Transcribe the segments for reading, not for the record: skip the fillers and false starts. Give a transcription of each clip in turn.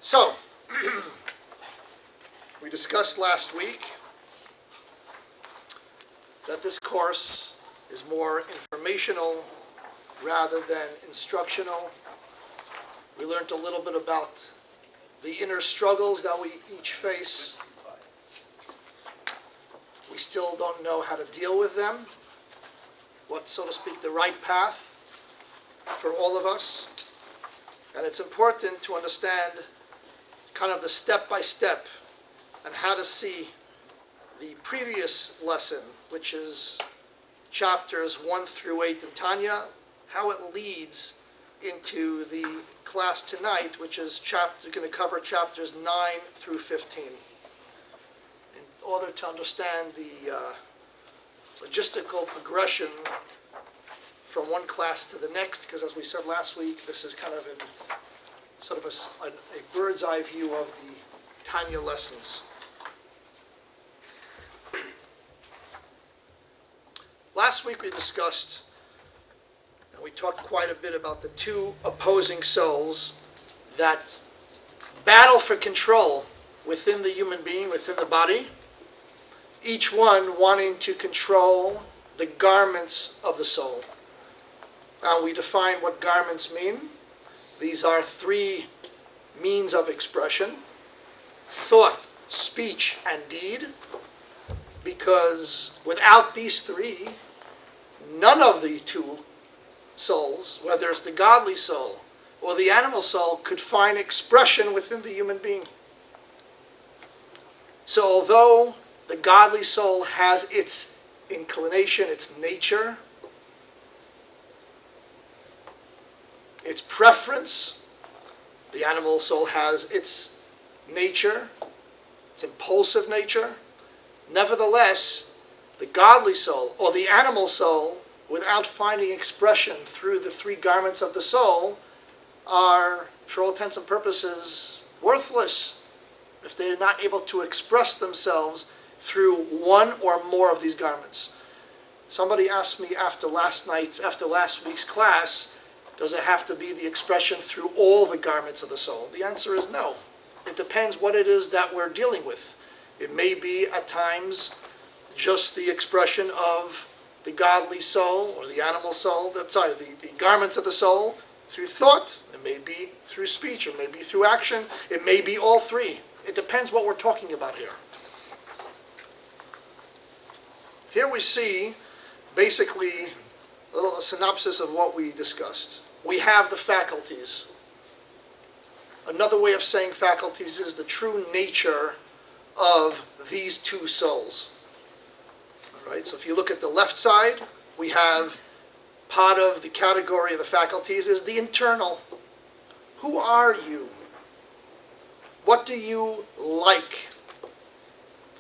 So, we discussed last week that this course is more informational rather than instructional. We learned a little bit about the inner struggles that we each face. We still don't know how to deal with them. What's, so to speak, the right path for all of us. And it's important to understand kind of the step-by-step and how to see the previous lesson, which is chapters 1 through 8 in Tanya, how it leads into the class tonight, which is going to cover chapters 9 through 15. In order to understand the logistical progression from one class to the next, because as we said last week, this is kind of a bird's eye view of the Tanya lessons. Last week we discussed, and we talked quite a bit about the two opposing souls that battle for control within the human being, within the body, each one wanting to control the garments of the soul. And we define what garments mean. These are three means of expression: thought, speech, and deed. Because without these three, none of the two souls, whether it's the godly soul or the animal soul, could find expression within the human being. So although the godly soul has its inclination, its nature, its preference, the animal soul has its nature, its impulsive nature. Nevertheless, the godly soul or the animal soul, without finding expression through the three garments of the soul, are, for all intents and purposes, worthless if they are not able to express themselves through one or more of these garments. Somebody asked me after last week's class, does it have to be the expression through all the garments of the soul? The answer is no. It depends what it is that we're dealing with. It may be at times just the expression of the godly soul or the animal soul, the garments of the soul through thought. It may be through speech, it may be through action, it may be all three. It depends what we're talking about here. Here we see basically a synopsis of what we discussed. We have the faculties. Another way of saying faculties is the true nature of these two souls. All right, so if you look at the left side, we have part of the category of the faculties is the internal. Who are you? What do you like?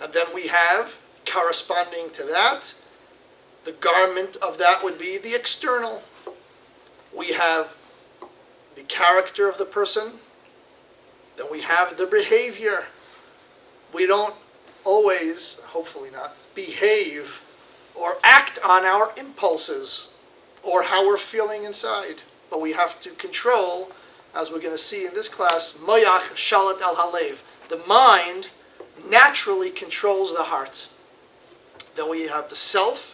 And then we have, corresponding to that, the garment of that would be the external. We have the character of the person. Then we have the behavior. We don't always, hopefully not, behave or act on our impulses or how we're feeling inside. But we have to control, as we're going to see in this class, moyach shalat al halev. The mind naturally controls the heart. Then we have the self.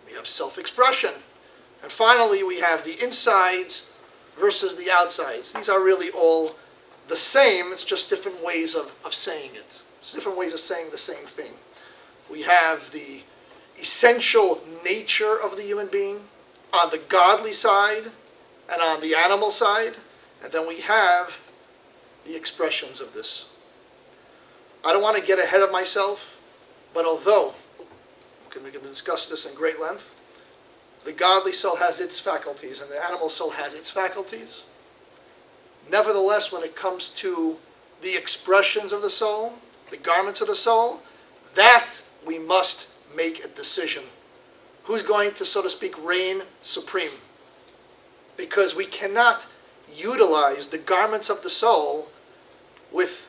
We have self-expression. And finally, we have the insides versus the outsides. These are really all the same. It's just different ways of saying it. It's different ways of saying the same thing. We have the essential nature of the human being on the godly side and on the animal side. And then we have the expressions of this. I don't want to get ahead of myself, but although we can discuss this in great length, the godly soul has its faculties and the animal soul has its faculties. Nevertheless, when it comes to the expressions of the soul, the garments of the soul, that we must make a decision. Who's going to, so to speak, reign supreme? Because we cannot utilize the garments of the soul with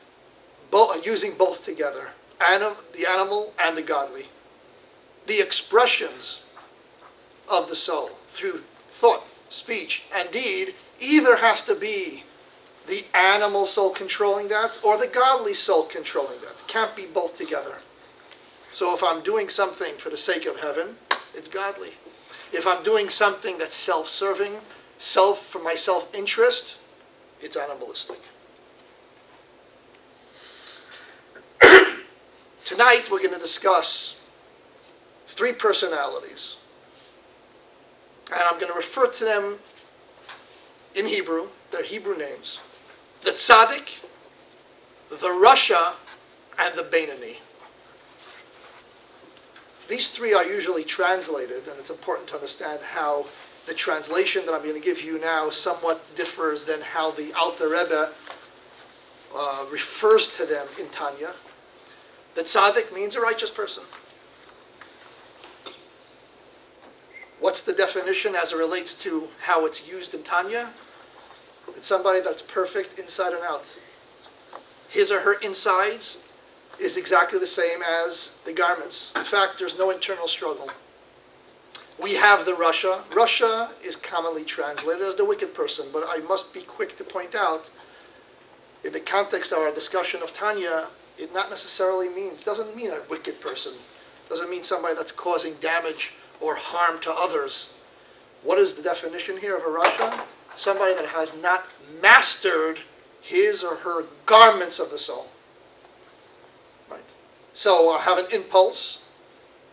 using both together, the animal and the godly. The expressions of the soul through thought, speech, and deed either has to be the animal soul controlling that or the godly soul controlling that. It can't be both together. So if I'm doing something for the sake of heaven, it's godly. If I'm doing something that's self-serving, for my self-interest, it's animalistic. Tonight we're going to discuss 3 personalities. And I'm going to refer to them in Hebrew, their Hebrew names. The Tzaddik, the Rasha, and the Beinoni. These 3 are usually translated, and it's important to understand how the translation that I'm going to give you now somewhat differs than how the Alter Rebbe refers to them in Tanya. The tzaddik means a righteous person. What's the definition as it relates to how it's used in Tanya? It's somebody that's perfect inside and out. His or her insides is exactly the same as the garments. In fact, there's no internal struggle. We have the Rasha. Rasha is commonly translated as the wicked person, but I must be quick to point out, in the context of our discussion of Tanya, it not necessarily doesn't mean a wicked person. Doesn't mean somebody that's causing damage or harm to others. What is the definition here of a Rasha? Somebody that has not mastered his or her garments of the soul. Right? So I have an impulse.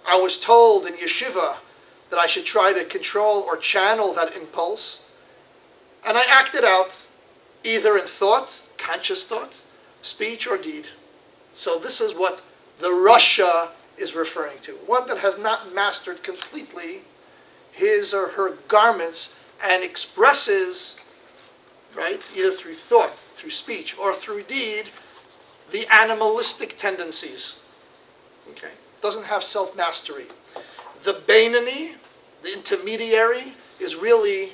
I was told in yeshiva that I should try to control or channel that impulse. And I acted out, either in thought, conscious thought, speech, or deed. So this is what the Rasha is referring to. One that has not mastered completely his or her garments and expresses, right, either through thought, through speech, or through deed, the animalistic tendencies. Okay? Doesn't have self-mastery. The Beinoni, the intermediary, is really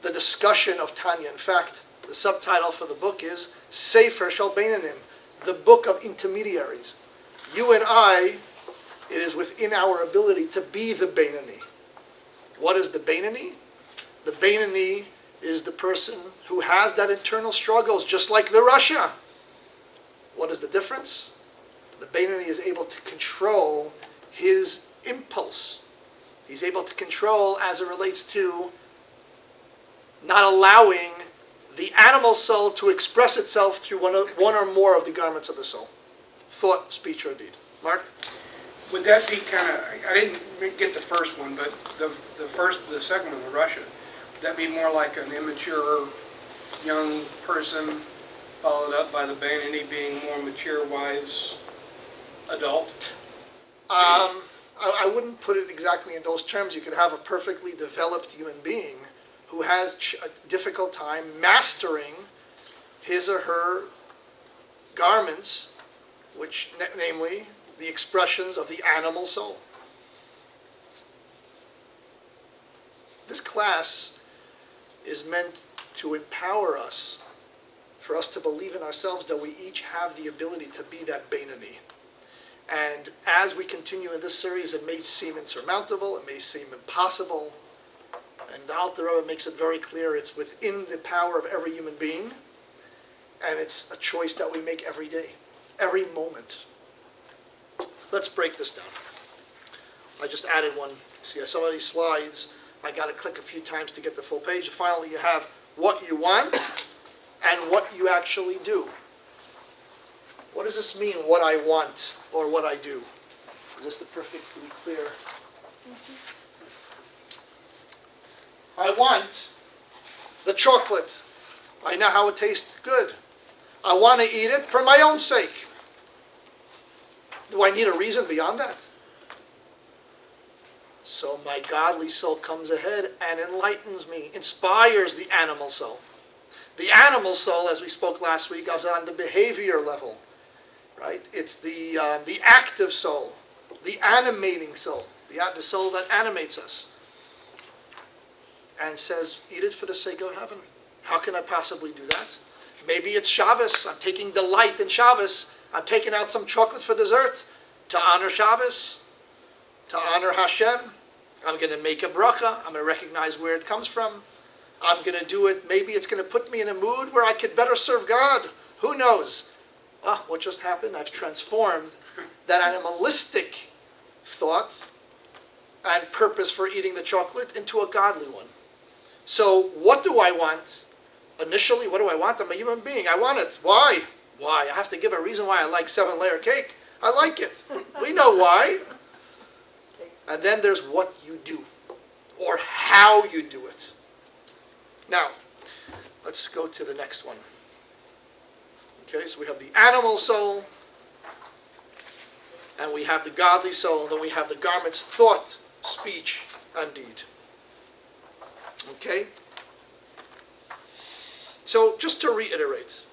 the discussion of Tanya. In fact, the subtitle for the book is Sefer Shel Beinonim, the book of intermediaries. You and I, it is within our ability to be the Beinoni. What is the Beinoni? The Beinoni is the person who has that internal struggles, just like the Rasha. What is the difference? The Beinoni is able to control his impulse. He's able to control as it relates to not allowing the animal soul to express itself through one or more of the garments of the soul. Thought, speech, or deed. Mark? Would that be kind of, I didn't get the first one, but the second one, the Rasha, would that be more like an immature young person followed up by the Beinoni being more mature, wise adult? I wouldn't put it exactly in those terms. You could have a perfectly developed human being who has a difficult time mastering his or her garments, which, namely, the expressions of the animal soul. This class is meant to empower us, for us to believe in ourselves that we each have the ability to be that Beinoni. And as we continue in this series, it may seem insurmountable, it may seem impossible, and the Alter Rebbe makes it very clear it's within the power of every human being, and it's a choice that we make every day, every moment. Let's break this down. I just added one. See, I saw these slides. I got to click a few times to get the full page. Finally, you have what you want and what you actually do. What does this mean, what I want or what I do? Is this perfectly clear? I want the chocolate. I know how it tastes good. I want to eat it for my own sake. Do I need a reason beyond that? So my godly soul comes ahead and enlightens me, inspires the animal soul. The animal soul, as we spoke last week, is on the behavior level, right? It's the active soul, the animating soul, the soul that animates us, and says, eat it for the sake of heaven. How can I possibly do that? Maybe it's Shabbos. I'm taking delight in Shabbos. I'm taking out some chocolate for dessert to honor Shabbos, to honor Hashem. I'm going to make a bracha. I'm going to recognize where it comes from. I'm going to do it. Maybe it's going to put me in a mood where I could better serve God. Who knows? What just happened? I've transformed that animalistic thought and purpose for eating the chocolate into a godly one. So what do I want? Initially, what do I want? I'm a human being. I want it. Why? Why? I have to give a reason why I like 7-layer cake. I like it. We know why. And then there's what you do, or how you do it. Now, let's go to the next one. Okay, so we have the animal soul, and we have the godly soul, and then we have the garments, thought, speech, and deed. Okay? So, just to reiterate,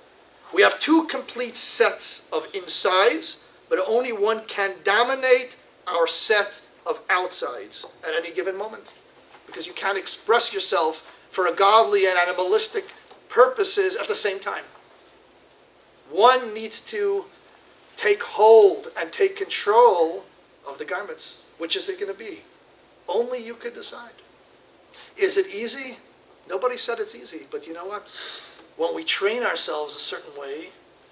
we have two complete sets of insides, but only one can dominate our set of outsides at any given moment. Because you can't express yourself for a godly and animalistic purposes at the same time. One needs to take hold and take control of the garments. Which is it going to be? Only you could decide. Is it easy? Nobody said it's easy, but you know what? When we train ourselves a certain way,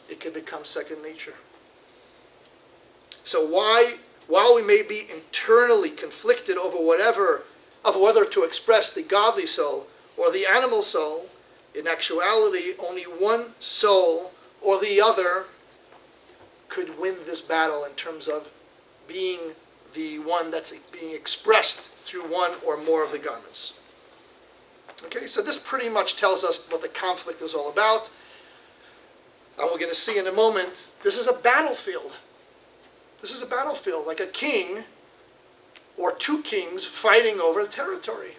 it can become second nature. So while we may be internally conflicted over whether to express the godly soul or the animal soul, in actuality, only one soul or the other could win this battle in terms of being the one that's being expressed through one or more of the garments. Okay, so this pretty much tells us what the conflict is all about. And we're going to see in a moment, this is a battlefield. This is a battlefield, like a king or two kings fighting over territory.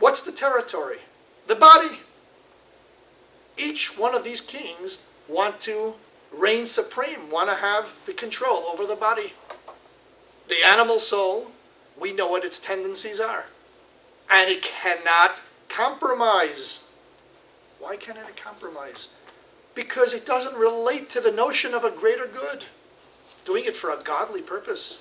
What's the territory? The body. Each one of these kings want to reign supreme, want to have the control over the body. The animal soul, we know what its tendencies are. And it cannot compromise. Why cannot it compromise? Because it doesn't relate to the notion of a greater good. Doing it for a godly purpose.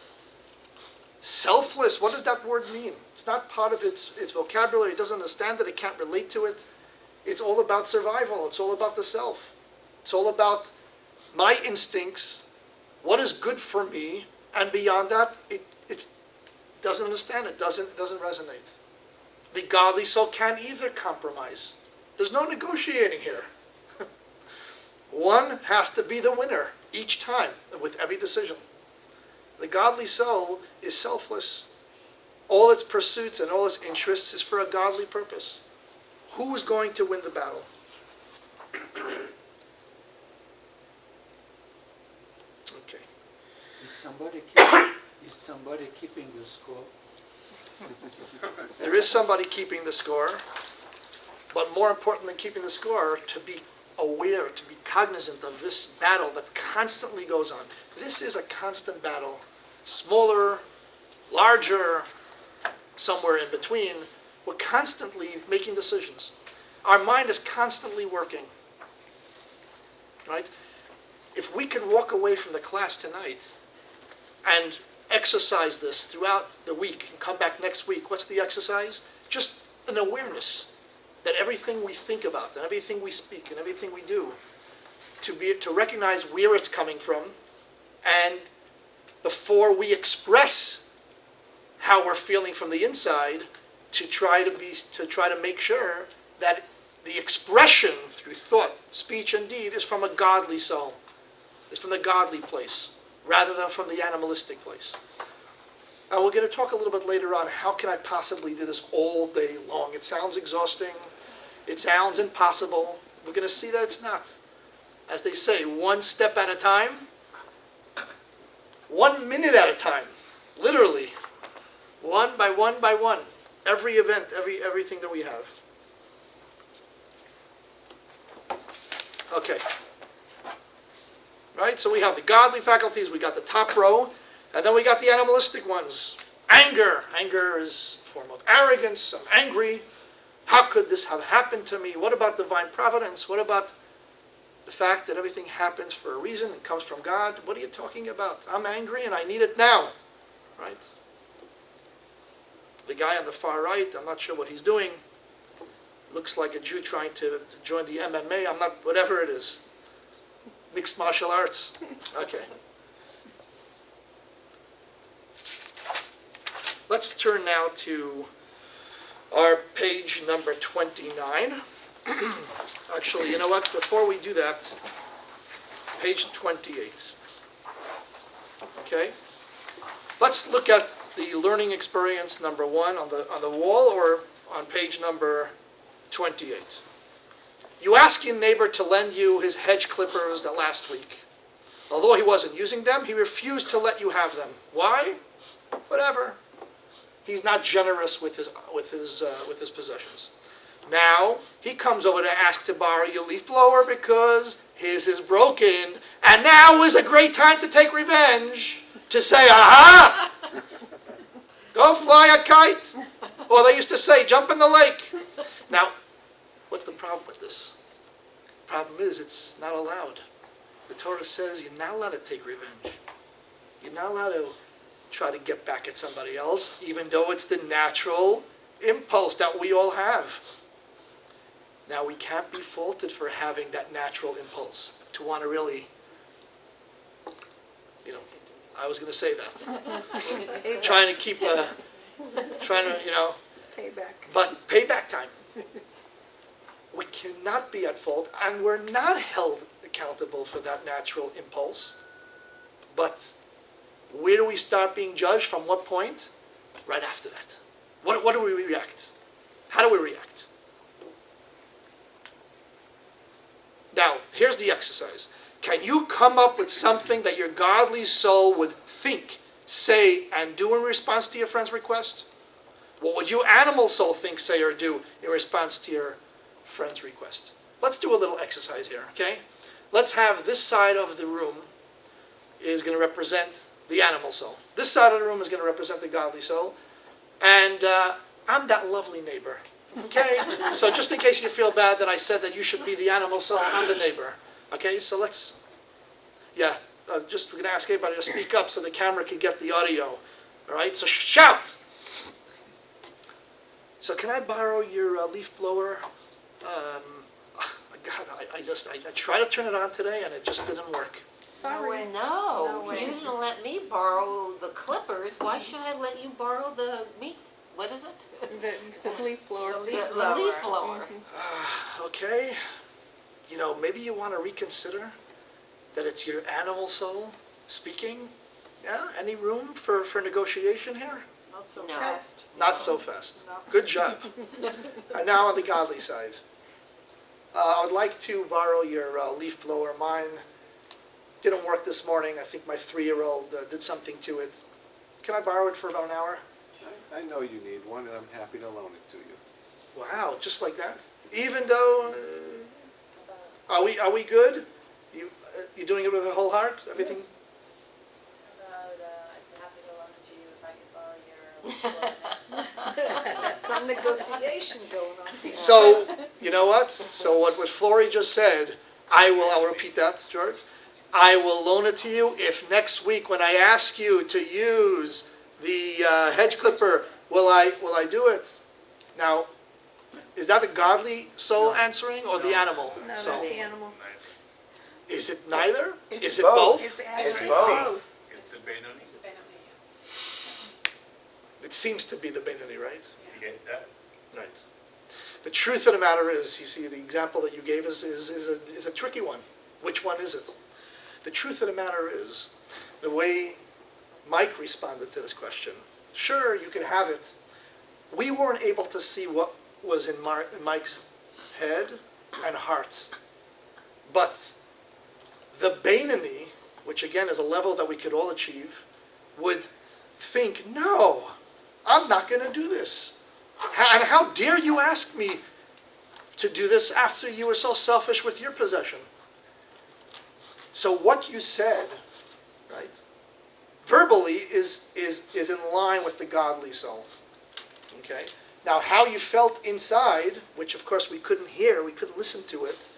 Selfless, what does that word mean? It's not part of its vocabulary. It doesn't understand that it can't relate to it. It's all about survival. It's all about the self. It's all about my instincts, what is good for me, and beyond that, it doesn't understand. It doesn't resonate. The godly soul can't either compromise. There's no negotiating here. One has to be the winner each time with every decision. The godly soul is selfless. All its pursuits and all its interests is for a godly purpose. Who's going to win the battle? Okay. Is somebody keeping the score? There is somebody keeping the score, but more important than keeping the score, to be aware, to be cognizant of this battle that constantly goes on. This is a constant battle. Smaller, larger, somewhere in between. We're constantly making decisions. Our mind is constantly working. Right? If we can walk away from the class tonight and exercise this throughout the week and come back next week, what's the exercise? Just an awareness that everything we think about and everything we speak and everything we do, to recognize where it's coming from, and before we express how we're feeling from the inside, to try to make sure that the expression through thought, speech, and deed is from a godly soul, is from the godly place, rather than from the animalistic place. And we're going to talk a little bit later on, how can I possibly do this all day long? It sounds exhausting. It sounds impossible. We're going to see that it's not. As they say, one step at a time, 1 minute at a time, literally, one by one, every event, everything that we have. Okay. Right, so we have the godly faculties, we got the top row, and then we got the animalistic ones. Anger. Anger is a form of arrogance. I'm angry. How could this have happened to me? What about divine providence? What about the fact that everything happens for a reason and comes from God? What are you talking about? I'm angry and I need it now. Right? The guy on the far right, I'm not sure what he's doing. looks like a Jew trying to join the MMA. I'm not, whatever it is. Mixed martial arts. Okay. Let's turn now to our page number 29. Actually, you know what? Before we do that, page 28. Okay? Let's look at the learning experience number 1 on the wall or on page number 28. You ask your neighbor to lend you his hedge clippers the last week. Although he wasn't using them, he refused to let you have them. Why? Whatever. He's not generous with his possessions. Now he comes over to ask to borrow your leaf blower because his is broken, and now is a great time to take revenge. To say, aha! Go fly a kite. Or they used to say, jump in the lake. Now, what's the problem with this? The problem is it's not allowed. The Torah says you're not allowed to take revenge. You're not allowed to try to get back at somebody else, even though it's the natural impulse that we all have. Now, we can't be faulted for having that natural impulse to want to really, I was going to say that. trying to, Payback. but payback time. We cannot be at fault, and we're not held accountable for that natural impulse. But where do we start being judged? From what point? Right after that. What do we react? How do we react? Now, here's the exercise. Can you come up with something that your godly soul would think, say, and do in response to your friend's request? What would your animal soul think, say, or do in response to your friend's request? Let's do a little exercise here, okay? Let's have this side of the room is going to represent the animal soul. This side of the room is going to represent the godly soul. And I'm that lovely neighbor, okay? So just in case you feel bad that I said that you should be the animal soul, I'm the neighbor. Okay, so let's, just we're going to ask everybody to speak up so the camera can get the audio. All right, so shout. So can I borrow your leaf blower? God, I tried to turn it on today and it just didn't work. Sorry. No, No way. you didn't let me borrow the clippers. Why should I let you borrow the meat? What is it? The leaf blower. The leaf blower. Okay, maybe you want to reconsider that it's your animal soul speaking. Yeah, any room for negotiation here? Not so No. fast. Not so fast. No. Good job. And now on the godly side. I would like to borrow your leaf blower. Mine didn't work this morning. I think my 3-year-old did something to it. Can I borrow it for about an hour? I know you need one, and I'm happy to loan it to you. Wow, just like that? Even though, are we good? You doing it with a whole heart? Everything? I'd be happy to loan it to you if I could borrow your next month. Some negotiation going on. So, you know what? So what Flory just said, I'll repeat that, George. I will loan it to you if next week when I ask you to use the hedge clipper, will I do it? Now, is that the godly soul answering or the animal No, soul? that's the animal. Is it neither? It's Is it both. both? It's both. It's the Beinoni. It's the Beinoni, It seems to be the Beinoni, right? yeah. Right. The truth of the matter is, you see, the example that you gave us is a tricky one. Which one is it? The truth of the matter is, the way Mike responded to this question, sure, you can have it. We weren't able to see what was in Mike's head and heart. But the Beinoni, which again is a level that we could all achieve, would think, no, I'm not going to do this. And how dare you ask me to do this after you were so selfish with your possession? So what you said, right, verbally is in line with the godly soul. Okay? Now how you felt inside, which of course we couldn't hear, we couldn't listen to it,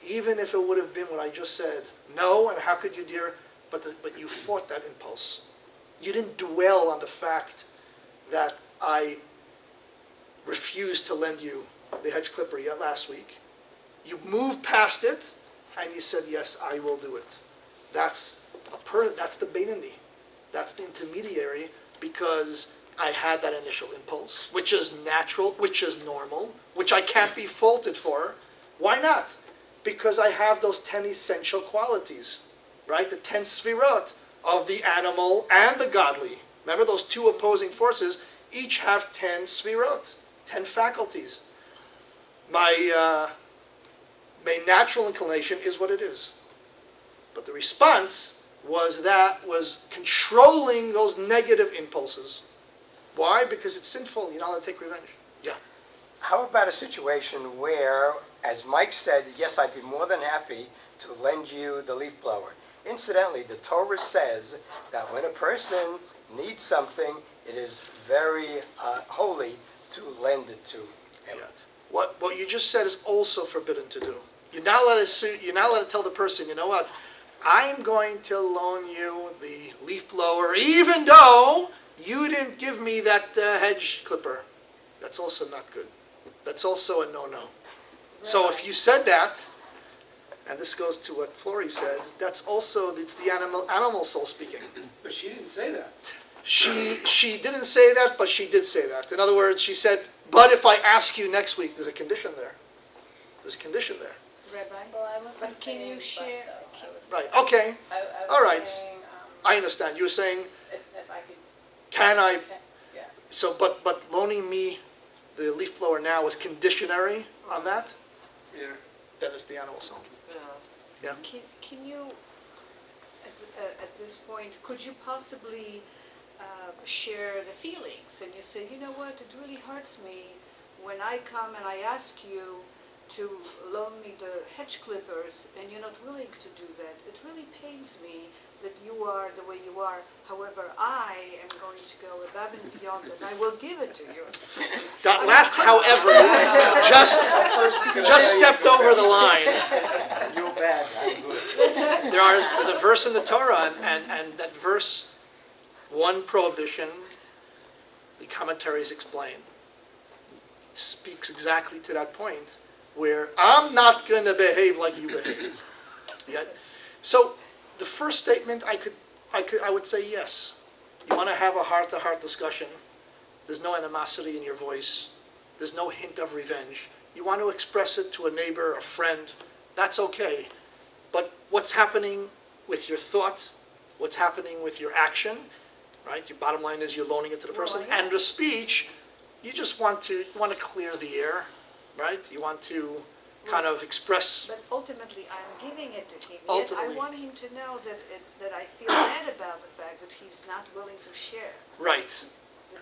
even if it would have been what I just said, no, and how could you, dear, but you fought that impulse. You didn't dwell on the fact that I refused to lend you the hedge clipper yet last week. You moved past it, and you said, yes, I will do it. That's the Beinoni. That's the intermediary, because I had that initial impulse, which is natural, which is normal, which I can't be faulted for. Why not? Because I have those 10 essential qualities, right? The 10 sfirot of the animal and the godly. Remember those two opposing forces each have 10 sfirot, 10 faculties. My natural inclination is what it is. But the response was controlling those negative impulses. Why? Because it's sinful. You're not allowed to take revenge. Yeah. How about a situation where, as Mike said, yes, I'd be more than happy to lend you the leaf blower. Incidentally, the Torah says that when a person needs something, it is very holy to lend it to him. Yeah. What you just said is also forbidden to do. You're not allowed to tell the person, you know what, I'm going to loan you the leaf blower even though you didn't give me that hedge clipper. That's also not good. That's also a no-no. So if you said that, and this goes to what Flory said, it's the animal soul speaking. But she didn't say that. She didn't say that, but she did say that. In other words, she said, but if I ask you next week, there's a condition there. There's a condition there. Rabbi? Well, I wasn't But can saying you but, share- though. I was- Right, okay, I was all right. saying, I understand. You were saying, if I could, can I, yeah. so, but loaning me the leaf blower now is conditionary on that? Yeah. Then it's the animal soul. Yeah. Can you, at this point, could you possibly share the feelings? And you say, you know what, it really hurts me when I come and I ask you to loan me the hedge clippers and you're not willing to do that. It really pains me that you are the way you are. However, I am going to go above and beyond and I will give it to you. That last however, just stepped over the line. You're bad, I'm good. There's a verse in the Torah, and that verse, one prohibition, the commentaries explain, speaks exactly to that point, where I'm not going to behave like you behaved. Yeah? So the first statement, I would say yes. You want to have a heart-to-heart discussion. There's no animosity in your voice. There's no hint of revenge. You want to express it to a neighbor, a friend. That's okay. But what's happening with your thought, what's happening with your action, right? Your bottom line is you're loaning it to the person. Well, yeah. And the speech, you just want to clear the air, right? You want to kind of express. But ultimately, I'm giving it to him. Yet Ultimately. I want him to know that I feel bad about the fact that he's not willing to share. Right.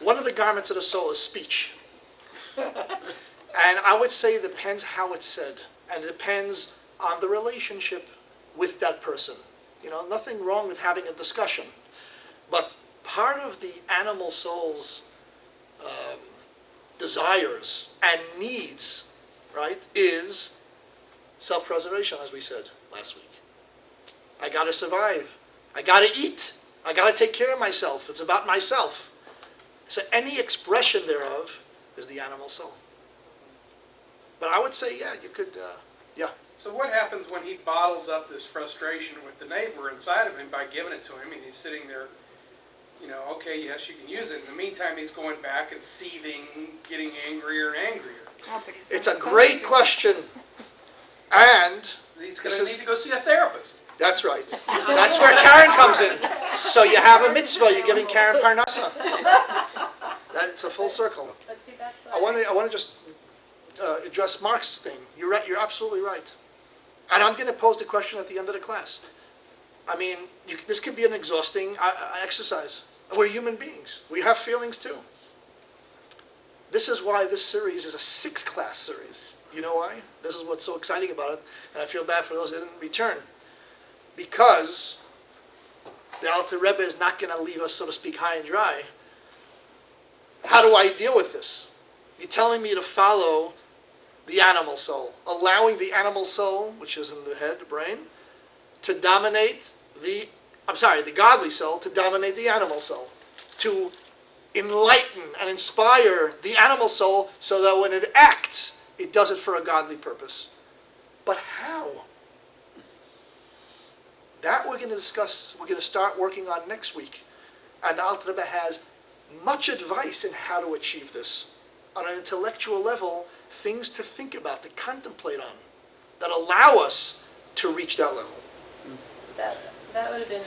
One of the garments of the soul is speech. And I would say it depends how it's said. And it depends on the relationship with that person. You know, nothing wrong with having a discussion. But part of the animal soul's desires and needs, right, is self-preservation, as we said last week. I got to survive. I got to eat. I got to take care of myself. It's about myself. So any expression thereof is the animal soul. But I would say, yeah, you could, yeah. So what happens when he bottles up this frustration with the neighbor inside of him by giving it to him, and he's sitting there, you know, okay, yes, you can use it. In the meantime, he's going back and seething, getting angrier and angrier. It's a great question. And He's going This to is- need to go see a therapist. that's right. That's where Karen comes in. So you have a mitzvah, you're giving Karen Parnassa. That's a full circle. But see, that's I why. want to just address Mark's thing. You're right. You're absolutely right. And I'm going to pose the question at the end of the class. I mean, this can be an exhausting exercise. We're human beings. We have feelings too. This is why this series is a 6-class series. You know why? This is what's so exciting about it. And I feel bad for those that didn't return. Because the Alter Rebbe is not going to leave us, so to speak, high and dry. How do I deal with this? You're telling me to follow the animal soul, allowing the animal soul, which is in the head, the brain, to dominate the godly soul to dominate the animal soul, to enlighten and inspire the animal soul so that when it acts, It does it for a godly purpose. But how? That we're going to discuss, we're going to start working on next week. And the Alter Rebbe has much advice in how to achieve this. On an intellectual level, things to think about, to contemplate on, that allow us to reach that level. That would have been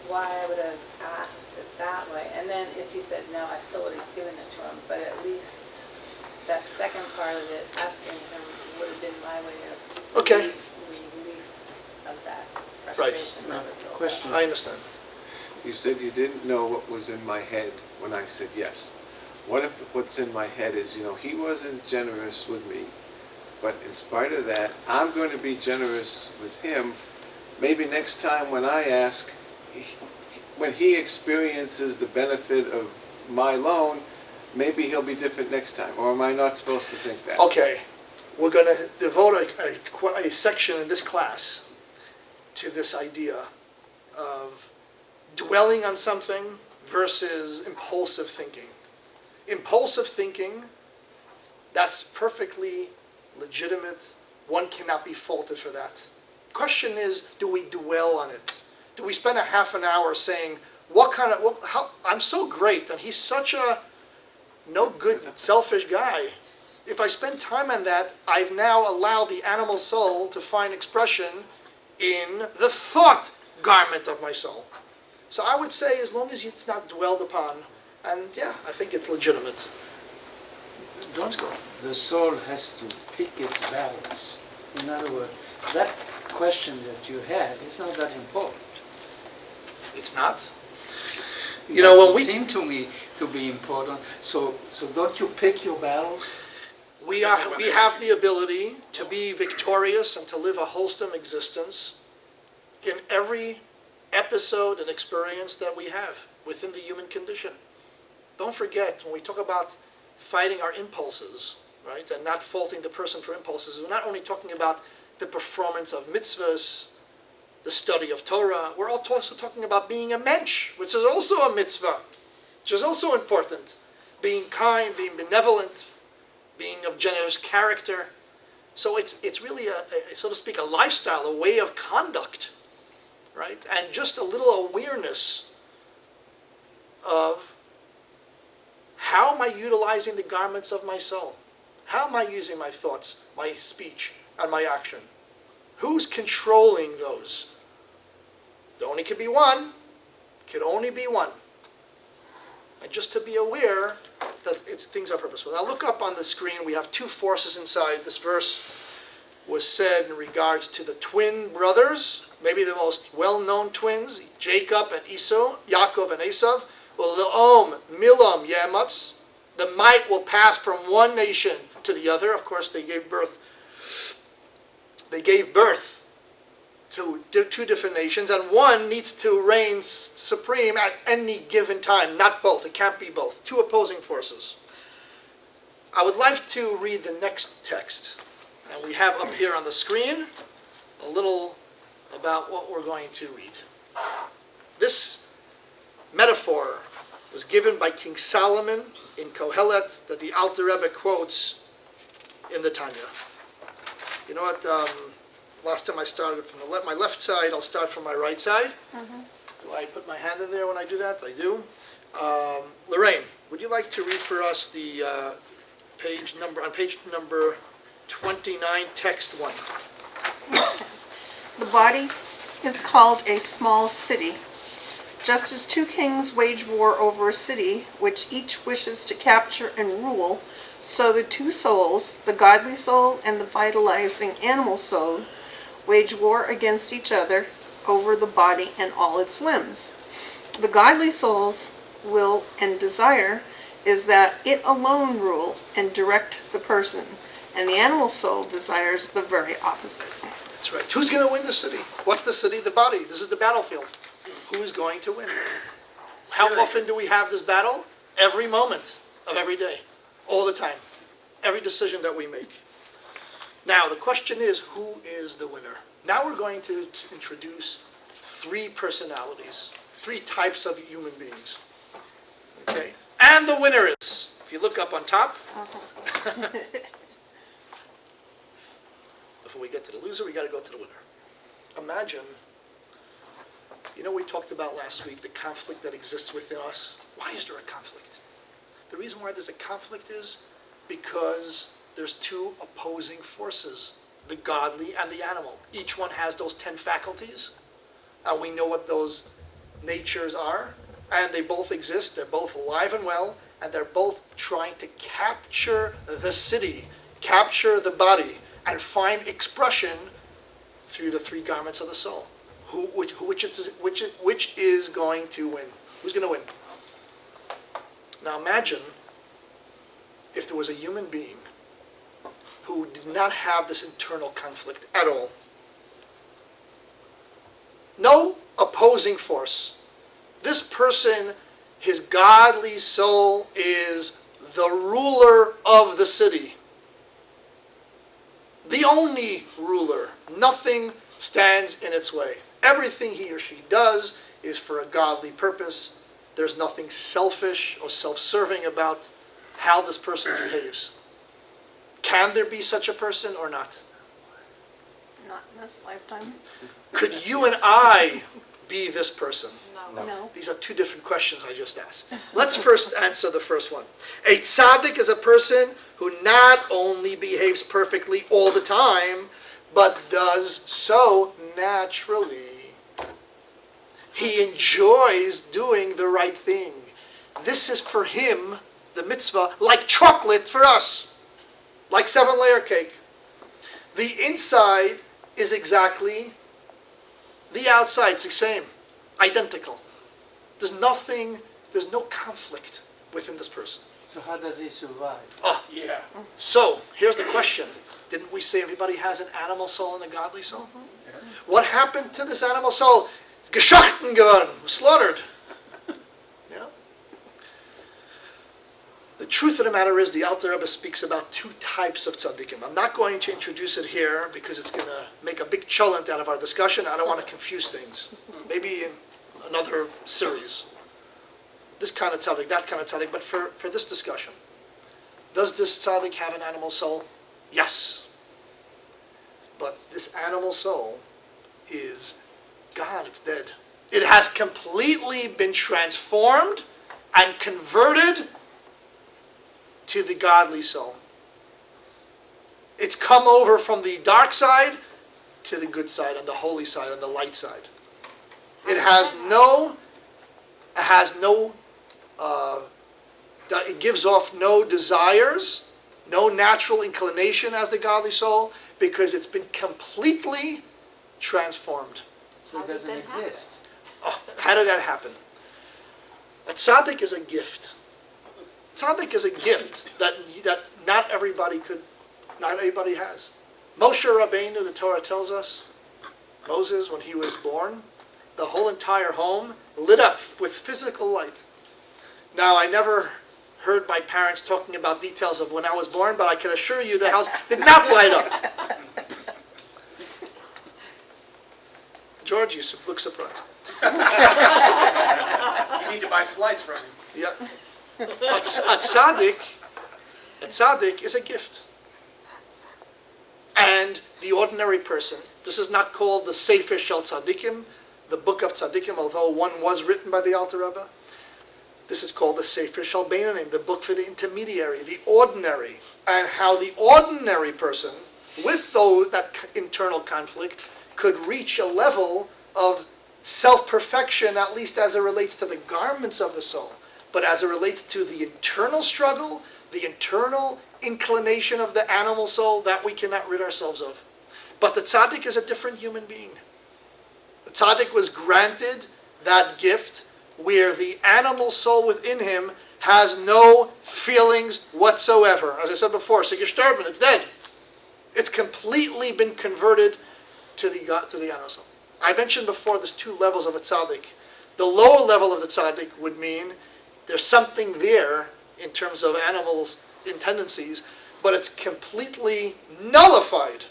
why I would have asked it that way. And then if he said no, I still would have given it to him. But at least that second part of it, asking him, would have been my way of Okay. relief of that frustration. Right. that would build up. Question. I understand. You said you didn't know what was in my head when I said yes. What if what's in my head is, he wasn't generous with me, but in spite of that, I'm going to be generous with him. Maybe next time when I ask, when he experiences the benefit of my loan, maybe he'll be different next time. Or am I not supposed to think that? Okay, we're going to devote a section in this class to this idea of dwelling on something versus impulsive thinking. Impulsive thinking, that's perfectly legitimate. One cannot be faulted for that. The question is, do we dwell on it? Do we spend a half an hour saying, I'm so great, and he's such a no good, selfish guy. If I spend time on that, I've now allowed the animal soul to find expression in the thought garment of my soul. So I would say, as long as it's not dwelled upon, and yeah, I think it's legitimate. Let's go. The soul has to pick its battles. In other words, that question that you had is not that important. It's not. It You know, when doesn't we seem to me to be important. So don't you pick your battles? we have the ability to be victorious and to live a wholesome existence in every episode and experience that we have within the human condition. Don't forget, when we talk about fighting our impulses, right, and not faulting the person for impulses, we're not only talking about the performance of mitzvahs, the study of Torah, we're also talking about being a mensch, which is also a mitzvah, which is also important. Being kind, being benevolent, being of generous character. So it's really, so to speak, a lifestyle, a way of conduct, right? And just a little awareness of how am I utilizing the garments of my soul? How am I using my thoughts, my speech, and my action? Who's controlling those? There only could be one. Could only be one. And just to be aware that things are purposeful. Now look up on the screen. We have two forces inside. This verse was said in regards to the twin brothers, maybe the most well-known twins, Jacob and Esau, Yaakov and Esav. Le'om, Milam, Yamatz. The might will pass from one nation to the other. Of course, they gave birth to two different nations, and one needs to reign supreme at any given time, not both. It can't be both. Two opposing forces. I would like to read the next text, and we have up here on the screen a little about what we're going to read. This metaphor was given by King Solomon in Kohelet that the Alter Rebbe quotes in the Tanya. You know what? Last time I started from my left side, I'll start from my right side. Do I put my hand in there when I do that? I do. Lorraine, would you like to read for us the page number 29, text 1? The body is called a small city. Just as two kings wage war over a city, which each wishes to capture and rule, so the two souls, the godly soul and the vitalizing animal soul, wage war against each other over the body and all its limbs. The godly soul's will and desire is that it alone rule and direct the person, and the animal soul desires the very opposite. That's right. Who's going to win the city? What's the city? The body. This is the battlefield. Who's going to win? How often do we have this battle? Every moment of every day. All the time. Every decision that we make. Now, the question is, who is the winner? Now we're going to introduce three personalities, three types of human beings. Okay? And the winner is, if you look up on top, before we get to the loser, we got to go to the winner. Imagine, we talked about last week the conflict that exists within us. Why is there a conflict? The reason why there's a conflict is because there's two opposing forces, the godly and the animal. Each one has those 10 faculties, and we know what those natures are, and they both exist, they're both alive and well, and they're both trying to capture the city, capture the body, and find expression through the three garments of the soul. Which is going to win? Who's going to win? Now imagine if there was a human being who did not have this internal conflict at all. No opposing force. This person, his godly soul, is the ruler of the city. The only ruler. Nothing stands in its way. Everything he or she does is for a godly purpose. There's nothing selfish or self-serving about how this person behaves. Can there be such a person or not? Not in this lifetime. Could you and I be this person? No. No. These are two different questions I just asked. Let's first answer the first one. A tzaddik is a person who not only behaves perfectly all the time, but does so naturally. He enjoys doing the right thing. This is for him, the mitzvah, like chocolate for us, like 7-layer cake. The inside is exactly the outside. It's the same, identical. There's no conflict within this person. So how does he survive? Yeah. So, here's the question. Didn't we say everybody has an animal soul and a godly soul? What happened to this animal soul? Geschachten geworden, slaughtered. Yeah. The truth of the matter is, the Alter Rebbe speaks about two types of tzaddikim. I'm not going to introduce it here because it's going to make a big cholent out of our discussion. I don't want to confuse things. Maybe in another series. This kind of tzaddik, that kind of tzaddik. But for this discussion, does this tzaddik have an animal soul? Yes. But this animal soul is gone. It's dead. It has completely been transformed and converted to the godly soul. It's come over from the dark side to the good side and the holy side and the light side. It gives off no desires, no natural inclination as the godly soul, because it's been completely transformed. So it doesn't exist. Oh, how did that happen? A tzaddik is a gift. Tzaddik is a gift that not everybody has. Moshe Rabbeinu, the Torah tells us, Moses, when he was born, the whole entire home lit up with physical light. Now, I never heard my parents talking about details of when I was born, but I can assure you the house did not light up. George, you look surprised. You need to buy some lights from him. Yep. A tzaddik is a gift. And the ordinary person, this is not called the Sefer Shel Tzaddikim, the book of Tzaddikim, although one was written by the Alter Rebbe. This is called the Sefer Shel Beinoni, the book for the intermediary, the ordinary, and how the ordinary person, with that internal conflict, could reach a level of self-perfection, at least as it relates to the garments of the soul. But as it relates to the internal struggle, the internal inclination of the animal soul, that we cannot rid ourselves of. But the tzaddik is a different human being. The tzaddik was granted that gift where the animal soul within him has no feelings whatsoever. As I said before, it's gestorben, it's dead. It's completely been converted to the animal soul. I mentioned before there's two levels of a tzaddik. The lower level of the tzaddik would mean there's something there in terms of animals in tendencies, but it's completely nullified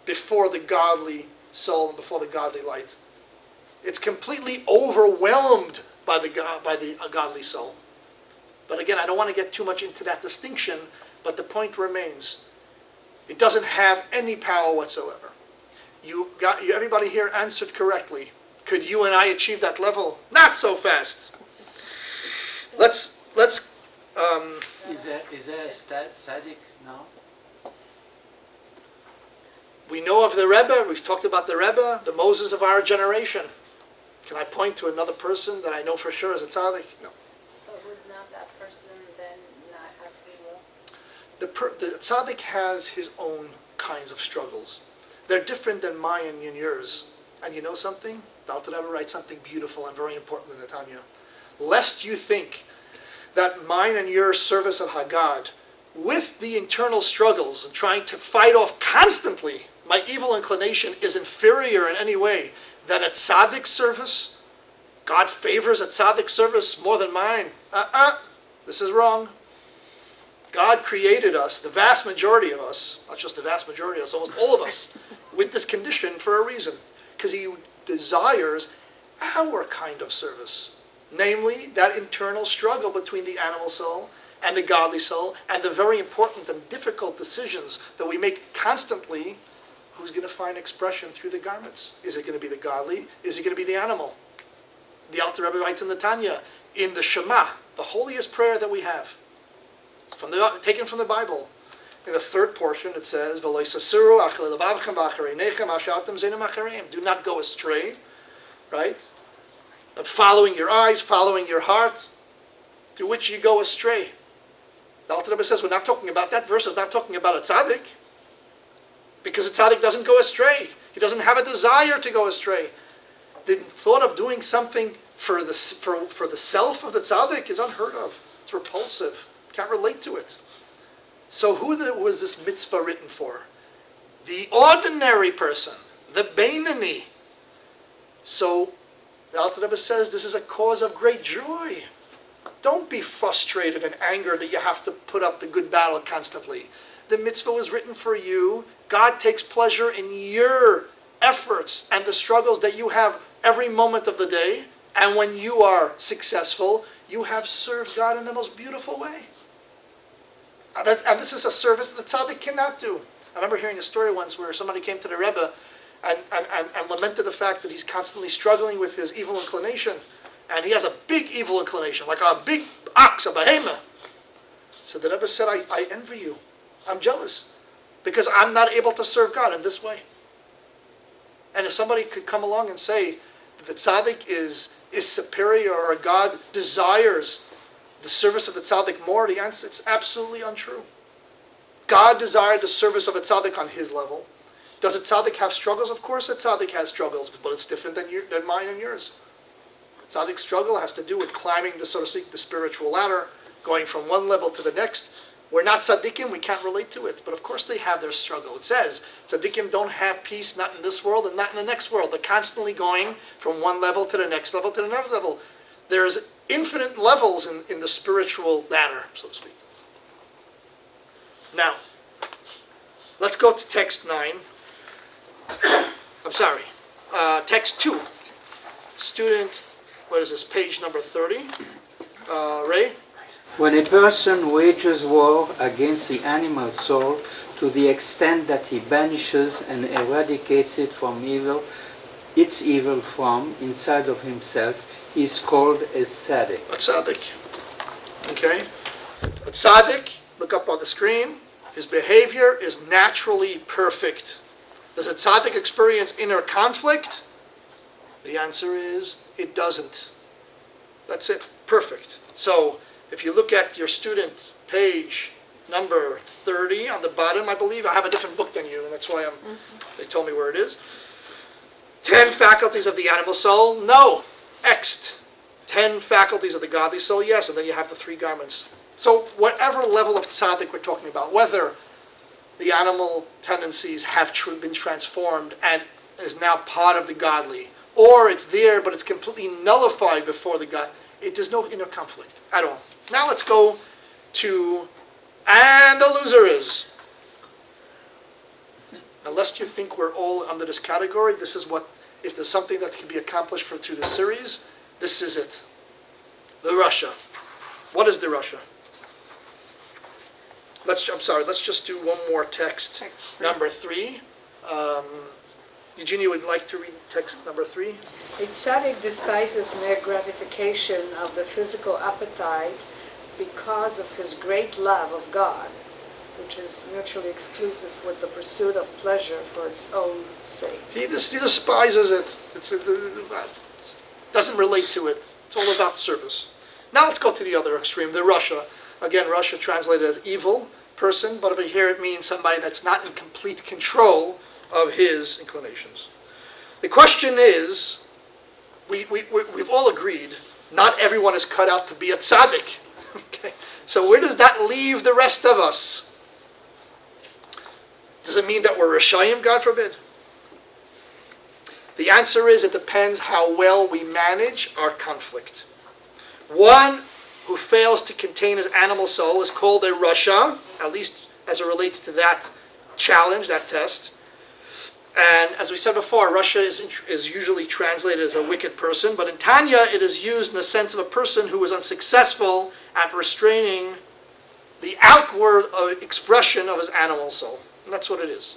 before the godly soul and before the godly light. It's completely overwhelmed by the godly soul. But again, I don't want to get too much into that distinction, but the point remains. It doesn't have any power whatsoever. Everybody here answered correctly. Could you and I achieve that level? Not so fast. Let's. Is there a tzaddik now? We know of the Rebbe. We've talked about the Rebbe, the Moses of our generation. Can I point to another person that I know for sure is a tzaddik? No. But would not that person then not have free will? The tzaddik has his own kinds of struggles. They're different than mine and yours. And you know something? The Alter Rebbe writes something beautiful and very important in the Tanya. Lest you think that mine and your service of Hagad, with the internal struggles and trying to fight off constantly my evil inclination, is inferior in any way than a tzaddik service. God favors a tzaddik service more than mine. This is wrong. God created us, the vast majority of us, not just the vast majority of us, almost all of us, with this condition for a reason. Because he desires our kind of service. Namely, that internal struggle between the animal soul and the godly soul, and the very important and difficult decisions that we make constantly. Who's going to find expression through the garments? Is it going to be the godly? Is it going to be the animal? The Alter Rebbe writes in the Tanya, in the Shema, the holiest prayer that we have, it's taken from the Bible. In the third portion it says, do not go astray, right? And following your eyes, following your heart, through which you go astray. The Alter Rebbe says we're not talking about, that verse is not talking about a tzaddik, because a tzaddik doesn't go astray. He doesn't have a desire to go astray. The thought of doing something for the self of the tzaddik is unheard of. It's repulsive. Can't relate to it. So who was this mitzvah written for? The ordinary person, the Beinoni. So the Alter Rebbe says this is a cause of great joy. Don't be frustrated and angered that you have to put up the good battle constantly. The mitzvah was written for you. God takes pleasure in your efforts and the struggles that you have every moment of the day. And when you are successful, you have served God in the most beautiful way. And this is a service that the tzaddik cannot do. I remember hearing a story once where somebody came to the Rebbe and lamented the fact that he's constantly struggling with his evil inclination. And he has a big evil inclination, like a big ox, a behemoth. So the Rebbe said, I envy you. I'm jealous. Because I'm not able to serve God in this way. And if somebody could come along and say that the tzaddik is superior, or God desires the service of the tzaddik more, the answer, it's absolutely untrue. God desired the service of a tzaddik on his level. Does a tzaddik have struggles? Of course a tzaddik has struggles, but it's different than mine and yours. Tzaddik's struggle has to do with climbing the spiritual ladder, going from one level to the next. We're not tzaddikim, we can't relate to it. But of course they have their struggle. It says, tzaddikim don't have peace, not in this world and not in the next world. They're constantly going from one level to the next level to the next level. There's infinite levels in the spiritual ladder, so to speak. Now, let's go to text 9. I'm sorry, text 2. Student, what is this, page number 30? Ray? When a person wages war against the animal soul to the extent that he banishes and eradicates it from its evil form inside of himself, he is called a tzaddik. A tzaddik. Okay? A tzaddik, look up on the screen, his behavior is naturally perfect. Does a tzaddik experience inner conflict? The answer is, it doesn't. That's it. Perfect. So, if you look at your student page number 30 on the bottom, I believe, I have a different book than you, and that's why they told me where it is. 10 faculties of the animal soul? No. X'd. 10 faculties of the godly soul? Yes. And then you have the 3 garments. So whatever level of tzaddik we're talking about, whether the animal tendencies have been transformed and is now part of the godly, or it's there but it's completely nullified before the God, there's no inner conflict at all. Now let's go to, and the loser is. Unless you think we're all under this category, this is what, if there's something that can be accomplished through the series, this is it. The Russia. What is the Russia? let's just do one more text. Text three. Number 3. Eugenia would like to read text number 3. A tzaddik despises mere gratification of the physical appetite because of his great love of God, which is mutually exclusive with the pursuit of pleasure for its own sake. He despises it. It doesn't relate to it. It's all about service. Now let's go to the other extreme, the Russia. Again, Russia translated as evil person, but over here it means somebody that's not in complete control of his inclinations. The question is, we've all agreed, not everyone is cut out to be a tzaddik. Okay? So where does that leave the rest of us? Does it mean that we're Rishayim, God forbid? The answer is it depends how well we manage our conflict. One who fails to contain his animal soul is called a Rasha, at least as it relates to that challenge, that test. And as we said before, Rasha is usually translated as a wicked person, but in Tanya it is used in the sense of a person who is unsuccessful at restraining the outward expression of his animal soul. And that's what it is.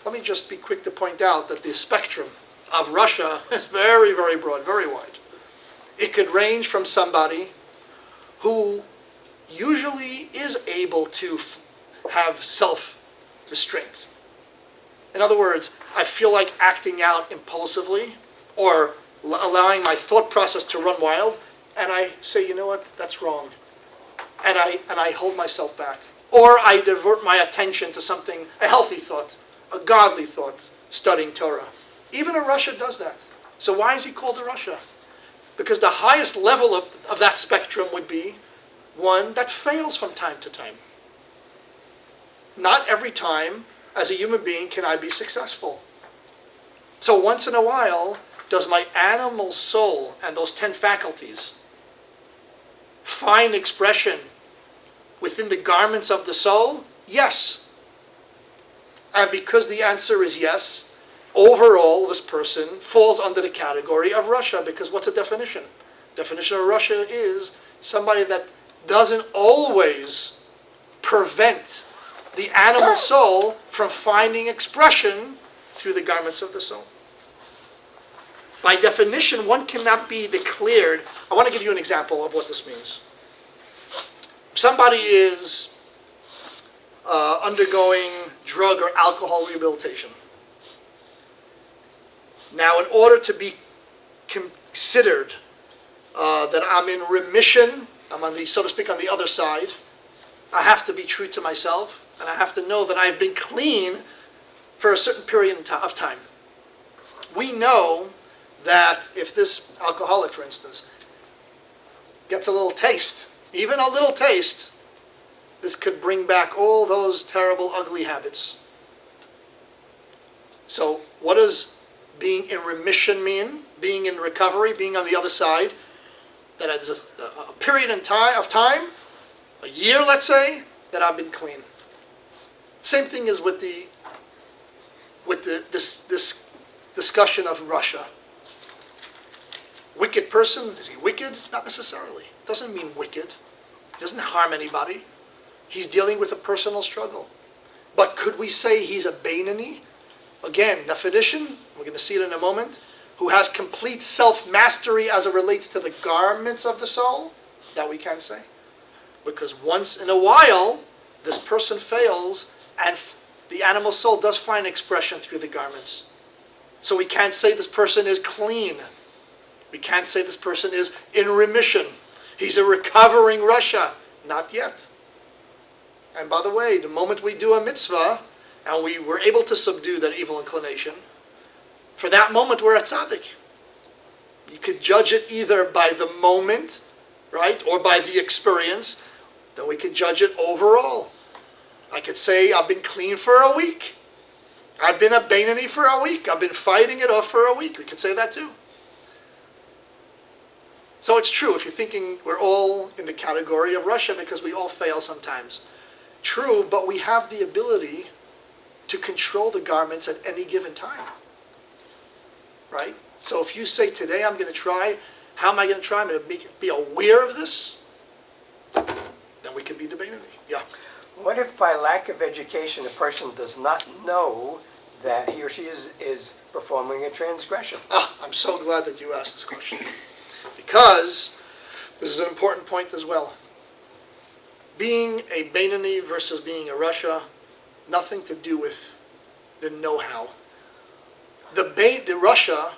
Let me just be quick to point out that the spectrum of Rasha is very, very broad, very wide. It could range from somebody who usually is able to have self-restraint. In other words, I feel like acting out impulsively or allowing my thought process to run wild, and I say, you know what, that's wrong. And I hold myself back. Or I divert my attention to something, a healthy thought, a godly thought, studying Torah. Even a Rasha does that. So why is he called a Rasha? Because the highest level of that spectrum would be one that fails from time to time. Not every time, as a human being, can I be successful. So once in a while, does my animal soul and those 10 faculties find expression within the garments of the soul? Yes. And because the answer is yes, overall this person falls under the category of Rasha, because what's the definition? Definition of Rasha is somebody that doesn't always prevent the animal soul from finding expression through the garments of the soul. By definition, one cannot be declared. I want to give you an example of what this means. Somebody is undergoing drug or alcohol rehabilitation. Now, in order to be considered that I'm in remission, I'm on the, so to speak, on the other side, I have to be true to myself, and I have to know that I've been clean for a certain period of time. We know that if this alcoholic, for instance, gets a little taste, even a little taste, this could bring back all those terrible, ugly habits. So what does being in remission mean? Being in recovery, being on the other side? That it's a period of time, a year, let's say, that I've been clean. Same thing is with this discussion of Rasha. Wicked person, is he wicked? Not necessarily. Doesn't mean wicked. Doesn't harm anybody. He's dealing with a personal struggle. But could we say he's a Beinoni? Again, definition, we're going to see it in a moment, who has complete self-mastery as it relates to the garments of the soul? That we can say. Because once in a while, this person fails, and the animal soul does find expression through the garments. So we can't say this person is clean. We can't say this person is in remission. He's a recovering Rasha. Not yet. And by the way, the moment we do a mitzvah, and we were able to subdue that evil inclination, for that moment we're a tzaddik. You could judge it either by the moment, right, or by the experience. Then we could judge it overall. I could say I've been clean for a week. I've been a Beinoni for a week. I've been fighting it off for a week. We could say that too. So it's true, if you're thinking we're all in the category of Rasha because we all fail sometimes. True, but we have the ability to control the garments at any given time. Right? So if you say, today I'm going to try, how am I going to try? I'm going to be aware of this. Then we can be the Beinoni. Yeah. What if by lack of education, a person does not know that he or she is performing a transgression? I'm so glad that you asked this question. Because this is an important point as well. Being a Beinoni versus being a Rasha, nothing to do with the know-how. The Rasha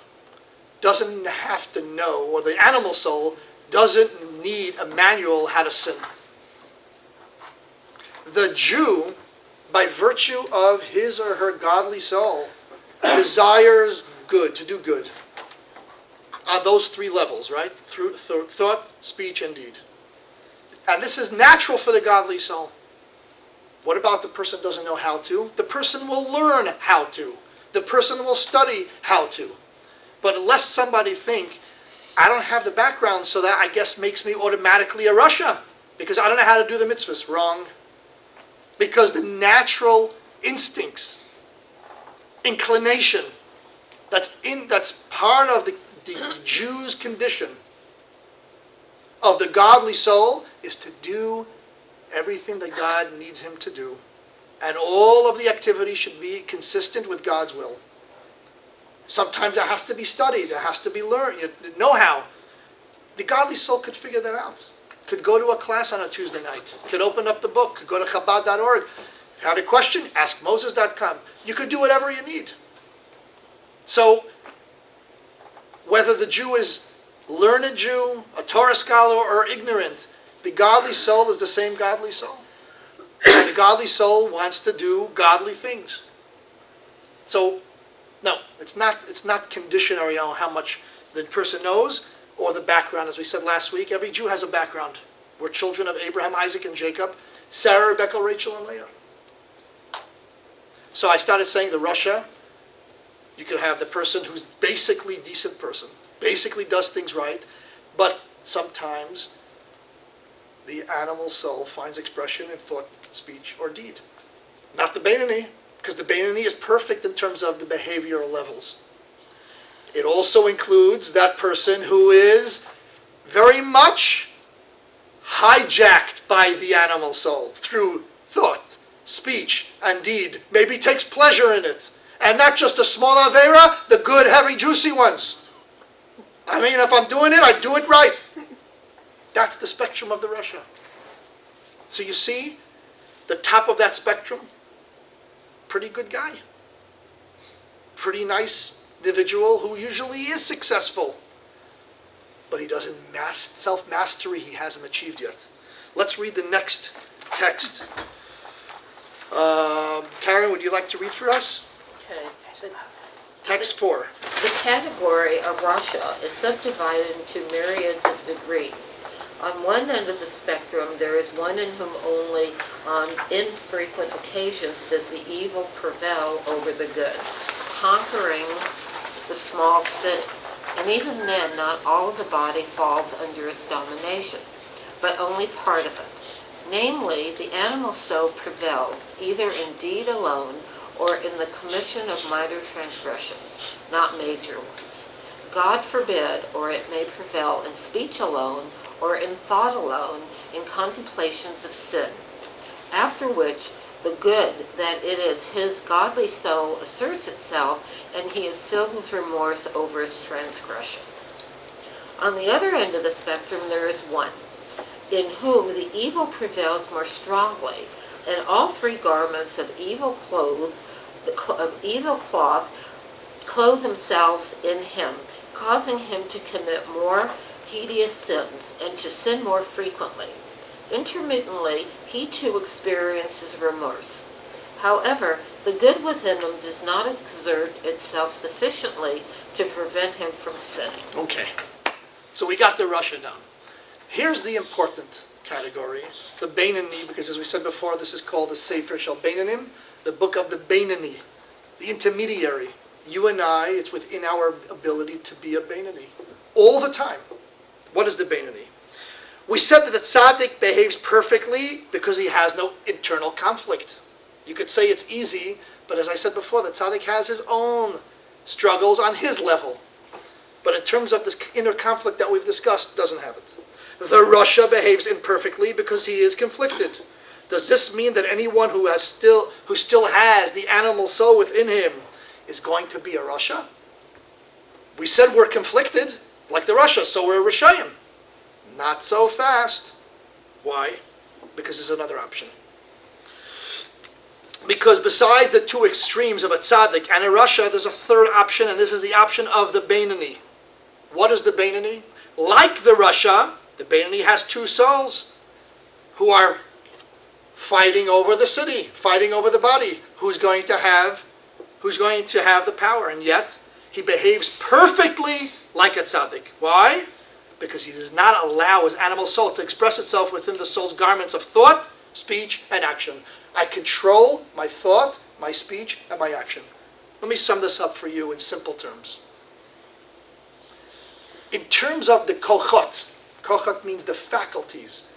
doesn't have to know, or the animal soul doesn't need a manual how to sin. The Jew, by virtue of his or her godly soul, desires good, to do good. On those three levels, right? Through thought, speech, and deed. And this is natural for the godly soul. What about the person who doesn't know how to? The person will learn how to. The person will study how to. But unless somebody think, I don't have the background, so that I guess makes me automatically a Rasha, because I don't know how to do the mitzvahs. Wrong. Because the natural instincts, inclination, that's part of the Jew's condition of the godly soul is to do everything that God needs him to do. And all of the activity should be consistent with God's will. Sometimes it has to be studied, it has to be learned, know-how. The godly soul could figure that out. Could go to a class on a Tuesday night. Could open up the book. Could go to Chabad.org. If you have a question, askmoses.com. You could do whatever you need. So, whether the Jew is learned Jew, a Torah scholar, or ignorant, the godly soul is the same godly soul. And the godly soul wants to do godly things. So, no, it's not conditionary on how much the person knows or the background. As we said last week, every Jew has a background. We're children of Abraham, Isaac, and Jacob, Sarah, Rebecca, Rachel, and Leah. So I started saying the Rasha, you could have the person who's basically a decent person, basically does things right, but sometimes the animal soul finds expression in thought, speech, or deed. Not the Beinoni, because the Beinoni is perfect in terms of the behavioral levels. It also includes that person who is very much hijacked by the animal soul through thought, speech, and deed. Maybe takes pleasure in it. And not just the small avera, the good, heavy, juicy ones. I mean, if I'm doing it, I do it right. That's the spectrum of the Rasha. So you see, the top of that spectrum, pretty good guy. Pretty nice individual who usually is successful. But he doesn't self-mastery he hasn't achieved yet. Let's read the next text. Karen, would you like to read for us? Okay. Text 4. The category of Rasha is subdivided into myriads of degrees. On one end of the spectrum, there is one in whom only on infrequent occasions does the evil prevail over the good, conquering the small city. And even then, not all of the body falls under its domination, but only part of it. Namely, the animal soul prevails either in deed alone or in the commission of minor transgressions, not major ones. God forbid, or it may prevail in speech alone or in thought alone, in contemplations of sin, after which the good that it is his godly soul asserts itself, and he is filled with remorse over his transgression. On the other end of the spectrum there is one, in whom the evil prevails more strongly, and all three garments of evil cloth clothe themselves in him, causing him to commit more hideous sins and to sin more frequently. Intermittently, he too experiences remorse. However, the good within him does not exert itself sufficiently to prevent him from sinning. Okay. So we got the Rasha down. Here's the important category, the Beinoni, because as we said before, this is called the Sefer Shel Beinonim, the book of the Beinoni, the intermediary. You and I, it's within our ability to be a Beinoni. All the time. What is the Beinoni? We said that the tzaddik behaves perfectly because he has no internal conflict. You could say it's easy, but as I said before, the tzaddik has his own struggles on his level. But in terms of this inner conflict that we've discussed, doesn't have it. The Rasha behaves imperfectly because he is conflicted. Does this mean that anyone who still has the animal soul within him is going to be a Rasha? We said we're conflicted, like the Rasha, so we're a Rishayim. Not so fast. Why? Because there's another option. Because besides the two extremes of a tzaddik and a Rasha, there's a third option, and this is the option of the Beinoni. What is the Beinoni? Like the Rasha, the Beinoni has two souls who are fighting over the city, fighting over the body. Who's going to have the power? And yet, he behaves perfectly like a tzaddik. Why? Because he does not allow his animal soul to express itself within the soul's garments of thought, speech, and action. I control my thought, my speech, and my action. Let me sum this up for you in simple terms. In terms of the kochot means the faculties,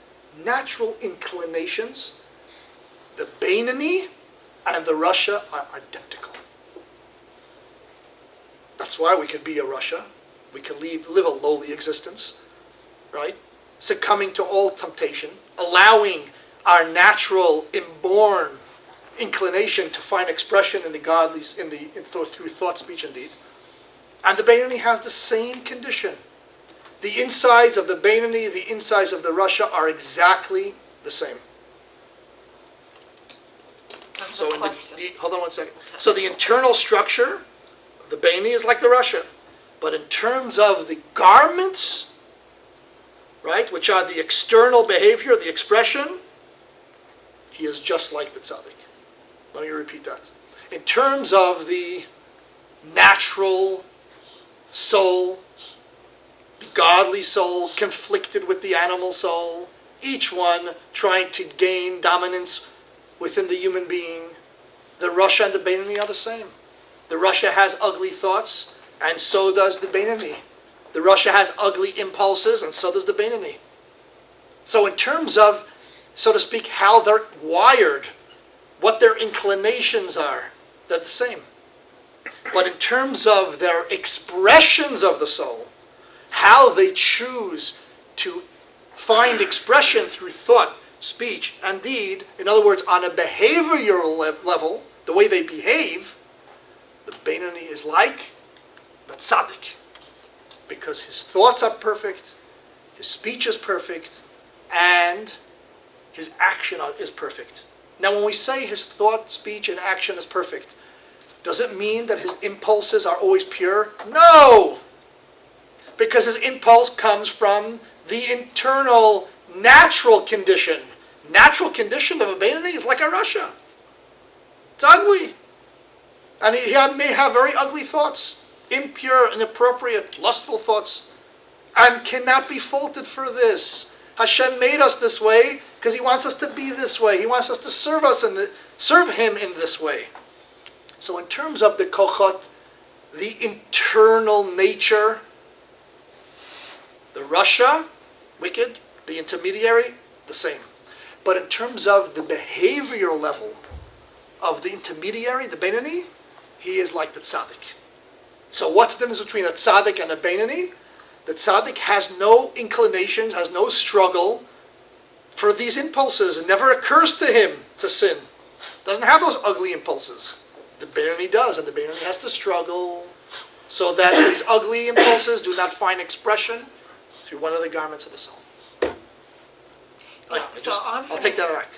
natural inclinations, the Beinoni and the Rasha are identical. That's why we could be a Rasha. We can live a lowly existence, right? Succumbing to all temptation, allowing our natural, inborn inclination to find expression in the godly, through thought, speech, and deed. And the Beinoni has the same condition. The insides of the Beinoni, the insides of the Rasha are exactly the same. So hold on one second. So the internal structure of the Beinoni is like the Rasha. But in terms of the garments, right, which are the external behavior, the expression, he is just like the tzaddik. Let me repeat that. In terms of the natural soul, the godly soul conflicted with the animal soul, each one trying to gain dominance within the human being, the Rasha and the Beinoni are the same. The Rasha has ugly thoughts, and so does the Beinoni. The Rasha has ugly impulses, and so does the Beinoni. So in terms of, so to speak, how they're wired, what their inclinations are, they're the same. But in terms of their expressions of the soul, how they choose to find expression through thought, speech, and deed, in other words, on a behavioral level, the way they behave, the Beinoni is like the tzaddik. Because his thoughts are perfect, his speech is perfect, and his action is perfect. Now when we say his thought, speech, and action is perfect, does it mean that his impulses are always pure? No! Because his impulse comes from the internal natural condition. Natural condition of a Beinoni is like a Rasha. It's ugly. And he may have very ugly thoughts, impure, inappropriate, lustful thoughts, and cannot be faulted for this. Hashem made us this way because he wants us to be this way. He wants us to serve him in this way. So in terms of the kochot, the internal nature, the Rasha, wicked, the intermediary, the same. But in terms of the behavioral level of the intermediary, the Beinoni, he is like the tzaddik. So what's the difference between a tzaddik and a Beinoni? The tzaddik has no inclinations, has no struggle for these impulses. It never occurs to him to sin. Doesn't have those ugly impulses. The Beinoni does, and the Beinoni has to struggle so that these ugly impulses do not find expression through one of the garments of the soul. I'll take that back.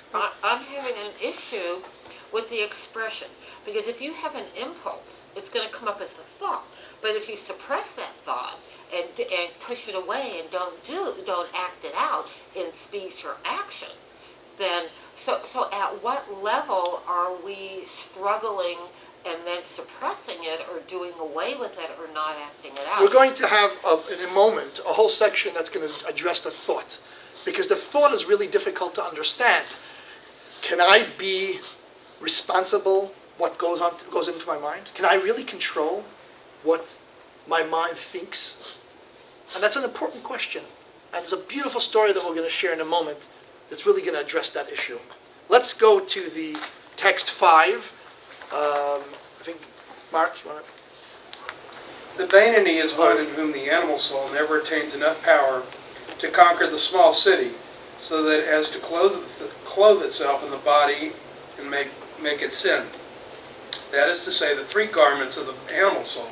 I'm having an issue with the expression. Because if you have an impulse, it's going to come up as a thought. But if you suppress that thought and push it away and don't act it out in speech or action, then so at what level are we struggling and then suppressing it or doing away with it or not acting it out? We're going to have, in a moment, a whole section that's going to address the thought. Because the thought is really difficult to understand. Can I be responsible what goes into my mind? Can I really control what my mind thinks? And that's an important question. And it's a beautiful story that we're going to share in a moment that's really going to address that issue. Let's go to the text 5. I think, Mark, you want to? The Beinoni is one in whom the animal soul never attains enough power to conquer the small city, so that as to clothe clothe itself in the body and make it sin. That is to say, the three garments of the animal soul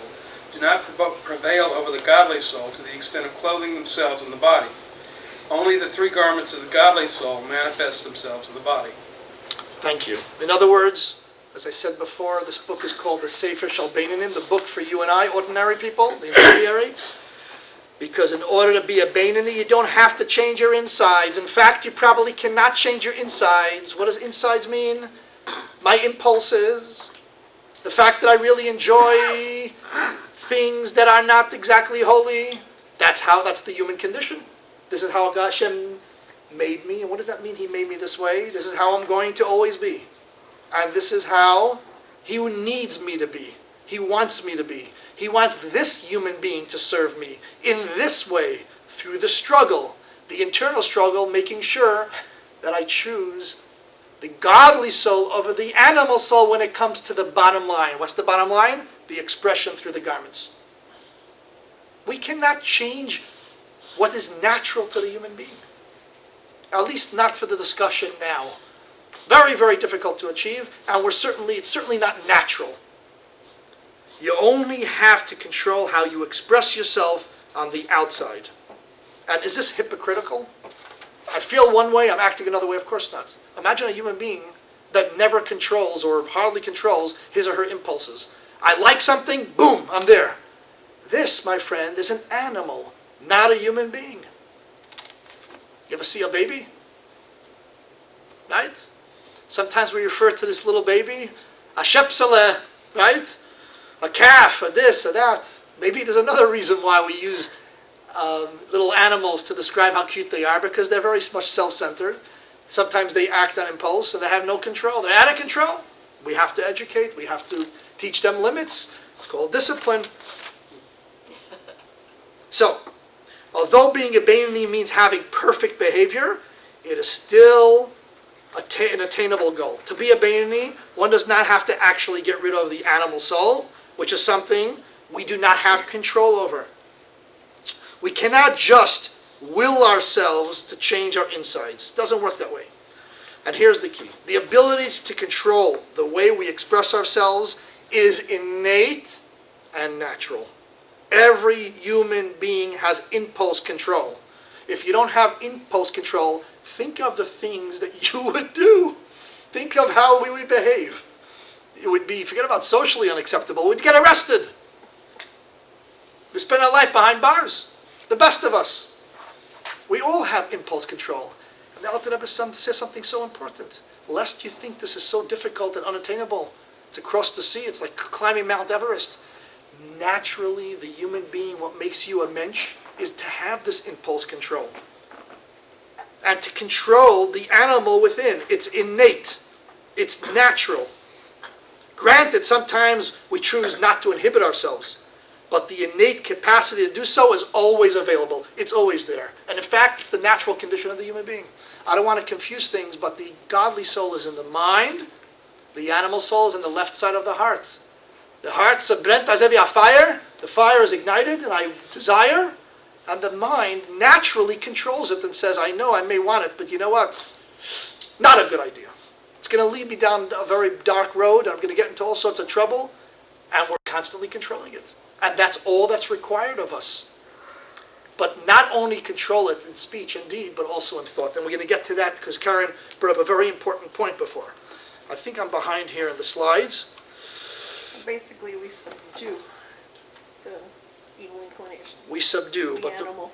do not prevail over the godly soul to the extent of clothing themselves in the body. Only the three garments of the godly soul manifest themselves in the body. Thank you. In other words, as I said before, this book is called the Sefer Shel Beinoni, the book for you and I, ordinary people, the intermediary. Because in order to be a Beinoni, you don't have to change your insides. In fact, you probably cannot change your insides. What does insides mean? My impulses, the fact that I really enjoy things that are not exactly holy. That's the human condition. This is how Hashem made me. And what does that mean, He made me this way? This is how I'm going to always be. And this is how He needs me to be. He wants me to be. He wants this human being to serve me in this way, through the struggle, the internal struggle, making sure that I choose the godly soul over the animal soul when it comes to the bottom line. What's the bottom line? The expression through the garments. We cannot change what is natural to the human being. At least not for the discussion now. Very, very difficult to achieve, and it's certainly not natural. You only have to control how you express yourself on the outside. And is this hypocritical? I feel one way, I'm acting another way? Of course not. Imagine a human being that never controls or hardly controls his or her impulses. I like something, boom, I'm there. This, my friend, is an animal, not a human being. You ever see a baby? Right? Sometimes we refer to this little baby, a shepsele, right? A calf, a this, a that. Maybe there's another reason why we use little animals to describe how cute they are, because they're very much self-centered. Sometimes they act on impulse and they have no control. They're out of control. We have to educate. We have to teach them limits. It's called discipline. So, although being a Beinoni means having perfect behavior, it is still an attainable goal. To be a Beinoni, one does not have to actually get rid of the animal soul, which is something we do not have control over. We cannot just will ourselves to change our insides. It doesn't work that way. And here's the key. The ability to control the way we express ourselves is innate and natural. Every human being has impulse control. If you don't have impulse control, think of the things that you would do. Think of how we would behave. It would be, forget about socially unacceptable, we'd get arrested. We spend our life behind bars. The best of us. We all have impulse control. And the Alter Rebbe says something so important. Lest you think this is so difficult and unattainable. To cross the sea, it's like climbing Mount Everest. Naturally, the human being, what makes you a mensch, is to have this impulse control. And to control the animal within. It's innate. It's natural. Granted, sometimes we choose not to inhibit ourselves. But the innate capacity to do so is always available. It's always there. And in fact, it's the natural condition of the human being. I don't want to confuse things, but the godly soul is in the mind. The animal soul is in the left side of the heart. The heart's a brent as a fire. The fire is ignited, and I desire. And the mind naturally controls it and says, I know I may want it, but you know what? Not a good idea. It's going to lead me down a very dark road. I'm going to get into all sorts of trouble. And we're constantly controlling it. And that's all that's required of us. But not only control it in speech and deed, but also in thought. And we're going to get to that because Karen brought up a very important point before. I think I'm behind here in the slides. Basically, we subdue the evil inclinations. We subdue, the but animal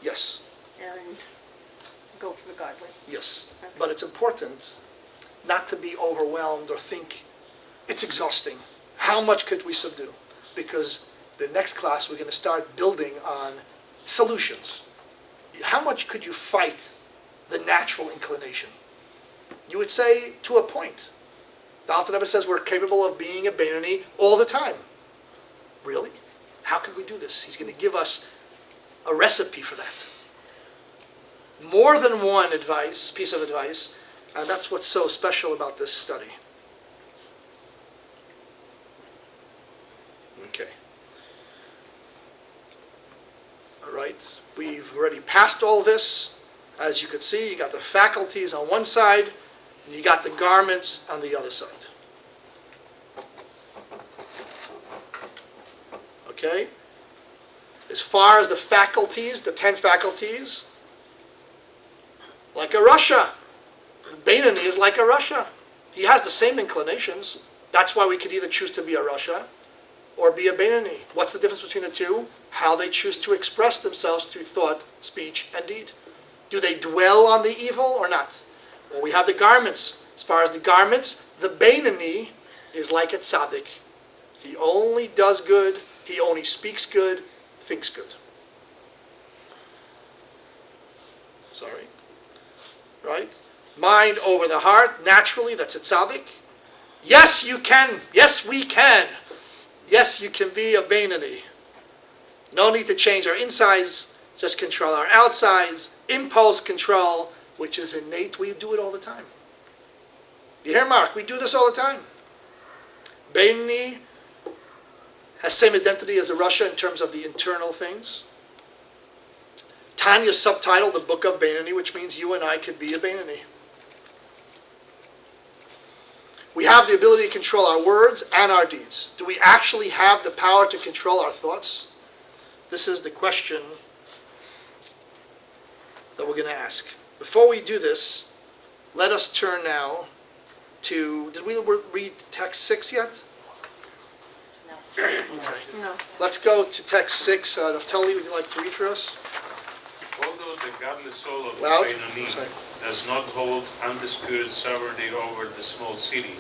yes, and go for the godly. yes. Okay. But it's important not to be overwhelmed or think it's exhausting. How much could we subdue? Because the next class we're going to start building on solutions. How much could you fight the natural inclination? You would say to a point. The Alter Rebbe says we're capable of being a Beinoni all the time. Really? How could we do this? He's going to give us a recipe for that. More than one piece of advice, and that's what's so special about this study. Okay. All right. We've already passed all this. As you can see, you got the faculties on one side, And you got the garments on the other side. Okay? As far as the faculties, the 10 faculties, like a Russia. Beinoni is like a Russia. He has the same inclinations. That's why we could either choose to be a Russia or be a Beinoni. What's the difference between the two? How they choose to express themselves through thought, speech, and deed. Do they dwell on the evil or not? Well, we have the garments. As far as the garments, the Beinoni is like a tzaddik. He only does good, he only speaks good, thinks good. Sorry. Right? Mind over the heart, naturally, that's a tzaddik. Yes, you can. Yes, we can. Yes, you can be a Beinoni. No need to change our insides, just control our outsides. Impulse control, which is innate. We do it all the time. You hear, Mark? We do this all the time. Beinoni has same identity as a Russia in terms of the internal things. Tanya's subtitle, the Book of Beinoni, which means you and I could be a Beinoni. We have the ability to control our words and our deeds. Do we actually have the power to control our thoughts? This is the question that we're going to ask. Before we do this, let us turn now to, did we read text 6 yet? No. Okay. No. Let's go to text 6. Naftali, would you like to read for us? Although the godly soul of the Loud. Beinoni Sorry. does not hold undisputed sovereignty over the small city,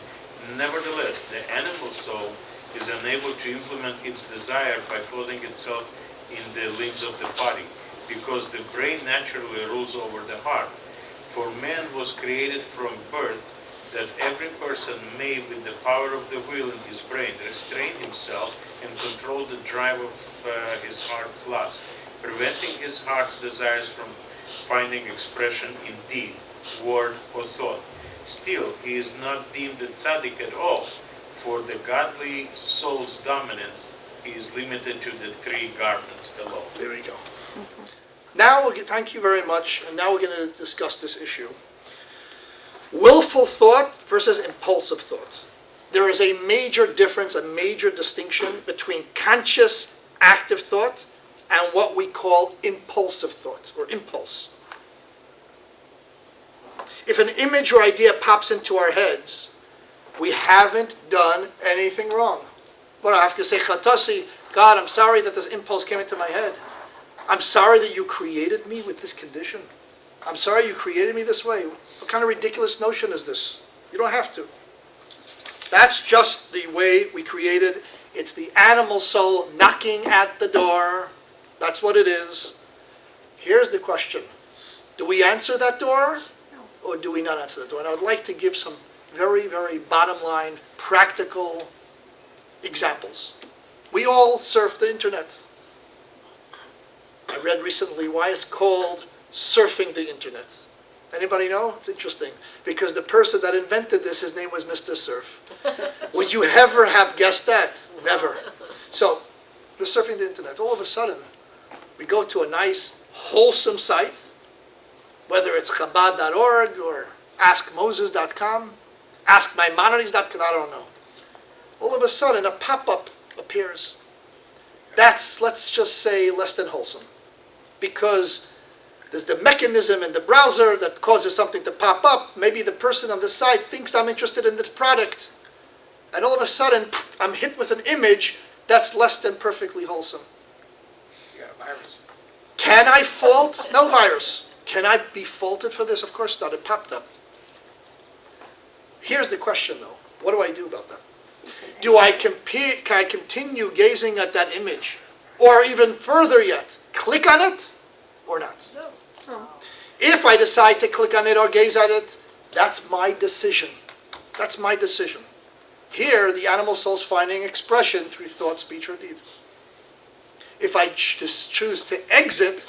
nevertheless, the animal soul is unable to implement its desire by clothing itself in the limbs of the body, because the brain naturally rules over the heart. For man was created from birth, that every person may, with the power of the will in his brain, restrain himself and control the drive of his heart's lust, preventing his heart's desires from finding expression in deed, word, or thought. Still, he is not deemed a tzaddik at all, for the godly soul's dominance is limited to the 3 garments below. There we go. Now, thank you very much, and now we're going to discuss this issue. Willful thought versus impulsive thought. There is a major difference, a major distinction between conscious, active thought and what we call impulsive thought, or impulse. If an image or idea pops into our heads, we haven't done anything wrong. But I have to say, Chatasi, God, I'm sorry that this impulse came into my head. I'm sorry that you created me with this condition. I'm sorry you created me this way. What kind of ridiculous notion is this? You don't have to. That's just the way we created. It's the animal soul knocking at the door. That's what it is. Here's the question. Do we answer that door? Or do we not answer that door? And I would like to give some very, very bottom line, practical examples. We all surf the internet. I read recently why it's called surfing the internet. Anybody know? It's interesting. Because the person that invented this, his name was Mr. Surf. Would you ever have guessed that? Never. So, we're surfing the internet. All of a sudden, we go to a nice, wholesome site, whether it's Chabad.org or AskMoses.com, AskMaimonides.com, I don't know. All of a sudden, a pop-up appears. That's, let's just say, less than wholesome. Because there's the mechanism in the browser that causes something to pop up. Maybe the person on the site thinks I'm interested in this product. And all of a sudden, I'm hit with an image that's less than perfectly wholesome. You got a virus. Can I fault? No virus. Can I be faulted for this? Of course not. It popped up. Here's the question, though. What do I do about that? Do I compete? Can I continue gazing at that image? Or even further yet, click on it or not? No. If I decide to click on it or gaze at it, that's my decision. That's my decision. Here, the animal soul's finding expression through thought, speech, or deed. If I just choose to exit,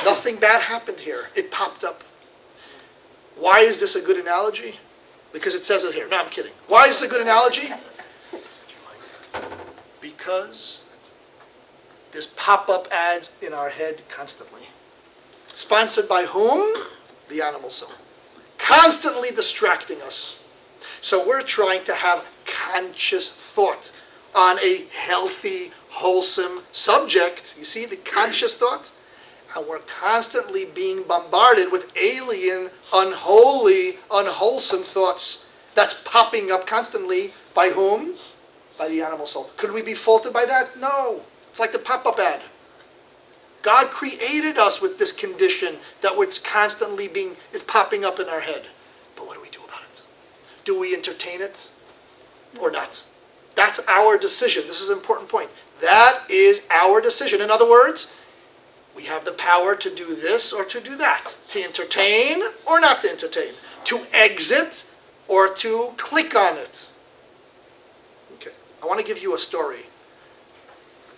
nothing bad happened here. It popped up. Why is this a good analogy? Because it says it here. No, I'm kidding. Why is this a good analogy? Because there's pop-up ads in our head constantly. Sponsored by whom? The animal soul. constantly distracting us. So we're trying to have conscious thought on a healthy, wholesome subject. You see the conscious thought? And we're constantly being bombarded with alien, unholy, unwholesome thoughts. That's popping up constantly. By whom? By the animal soul. Could we be faulted by that? No. It's like the pop-up ad. God created us with this condition that it's constantly it's popping up in our head. But what do we do about it? Do we entertain it or not? That's our decision. This is an important point. That is our decision. In other words, we have the power to do this or to do that. To entertain or not to entertain. To exit or to click on it. Okay. I want to give you a story.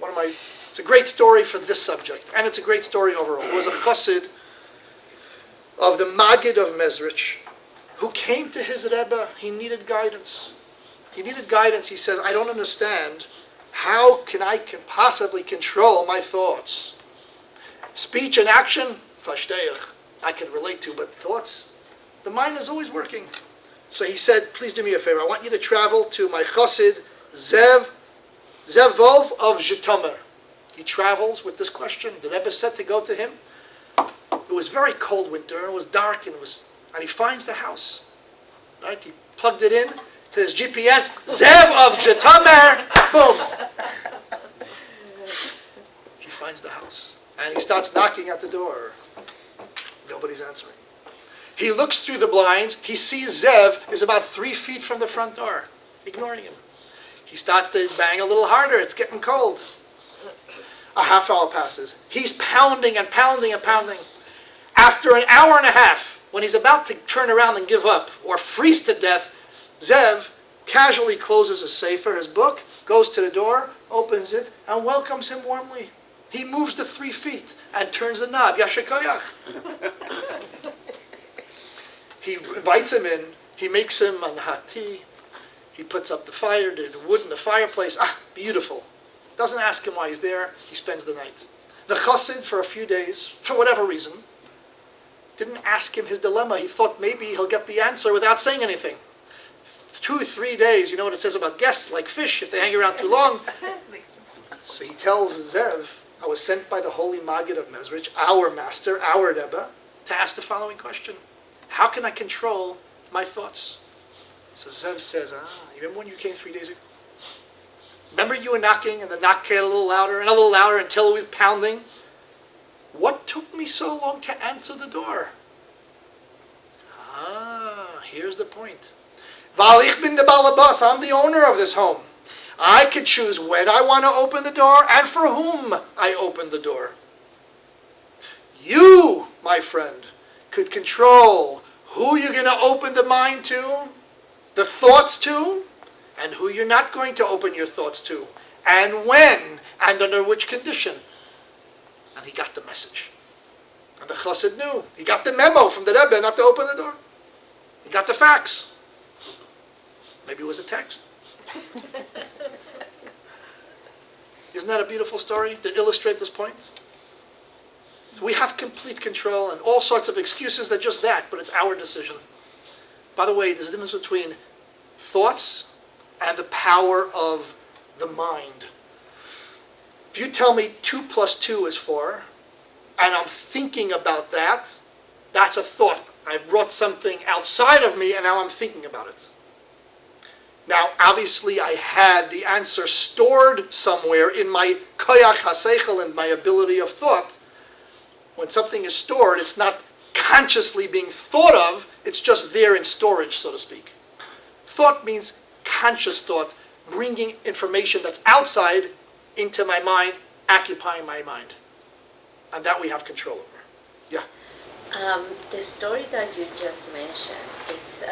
It's a great story for this subject, and it's a great story overall. It was a chassid of the Maggid of Mezrich who came to his Rebbe. He needed guidance. He needed guidance. He says, I don't understand. How can I possibly control my thoughts? Speech and action, verstehe, I can relate to, but thoughts, the mind is always working. So he said, please do me a favor. I want you to travel to my chassid, Zev Vov of Zhitomer. He travels with this question. The Rebbe said to go to him. It was very cold winter, and it was dark, and he finds the house. Right? He plugged it in to his GPS. Zev of Zhitomer. Boom. He finds the house. And he starts knocking at the door. Nobody's answering. He looks through the blinds. He sees Zev is about 3 feet from the front door, ignoring him. He starts to bang a little harder. It's getting cold. A half hour passes. He's pounding and pounding and pounding. After an hour and a half, when he's about to turn around and give up or freeze to death, Zev casually closes his sefer, his book, goes to the door, opens it, and welcomes him warmly. He moves to 3 feet and turns the knob. Yasher koyach. He invites him in. He makes him a hot tea. He puts up the fire, the wood in the fireplace. Beautiful. Doesn't ask him why he's there. He spends the night. The chassid, for a few days, for whatever reason, didn't ask him his dilemma. He thought maybe he'll get the answer without saying anything. 2 or 3 days, you know what it says about guests, like fish, if they hang around too long. So he tells Zev, I was sent by the holy Maggid of Mezrich, our master, our Rebbe, to ask the following question. How can I control my thoughts? So Zev says, you remember when you came 3 days ago? Remember you were knocking, and the knock came a little louder and a little louder until it was pounding? What took me so long to answer the door? Here's the point. Val ich bin der Balabas, I'm the owner of this home. I could choose when I want to open the door and for whom I open the door. You, my friend, could control who you're going to open the mind to, the thoughts to, and who you're not going to open your thoughts to, and when, and under which condition. And he got the message. And the chassid knew. He got the memo from the Rebbe not to open the door. He got the fax. Maybe it was a text. Isn't that a beautiful story to illustrate this point? We have complete control and all sorts of excuses that just that, but it's our decision. By the way, there's a difference between thoughts and the power of the mind. If you tell me 2 + 2 is 4, and I'm thinking about that, that's a thought. I brought something outside of me, and now I'm thinking about it. Now, obviously, I had the answer stored somewhere in my koyach haseichel, and my ability of thought. When something is stored, it's not consciously being thought of, it's just there in storage, so to speak. Thought means conscious thought, bringing information that's outside into my mind, occupying my mind. And that we have control over. Yeah. The story that you just mentioned, it's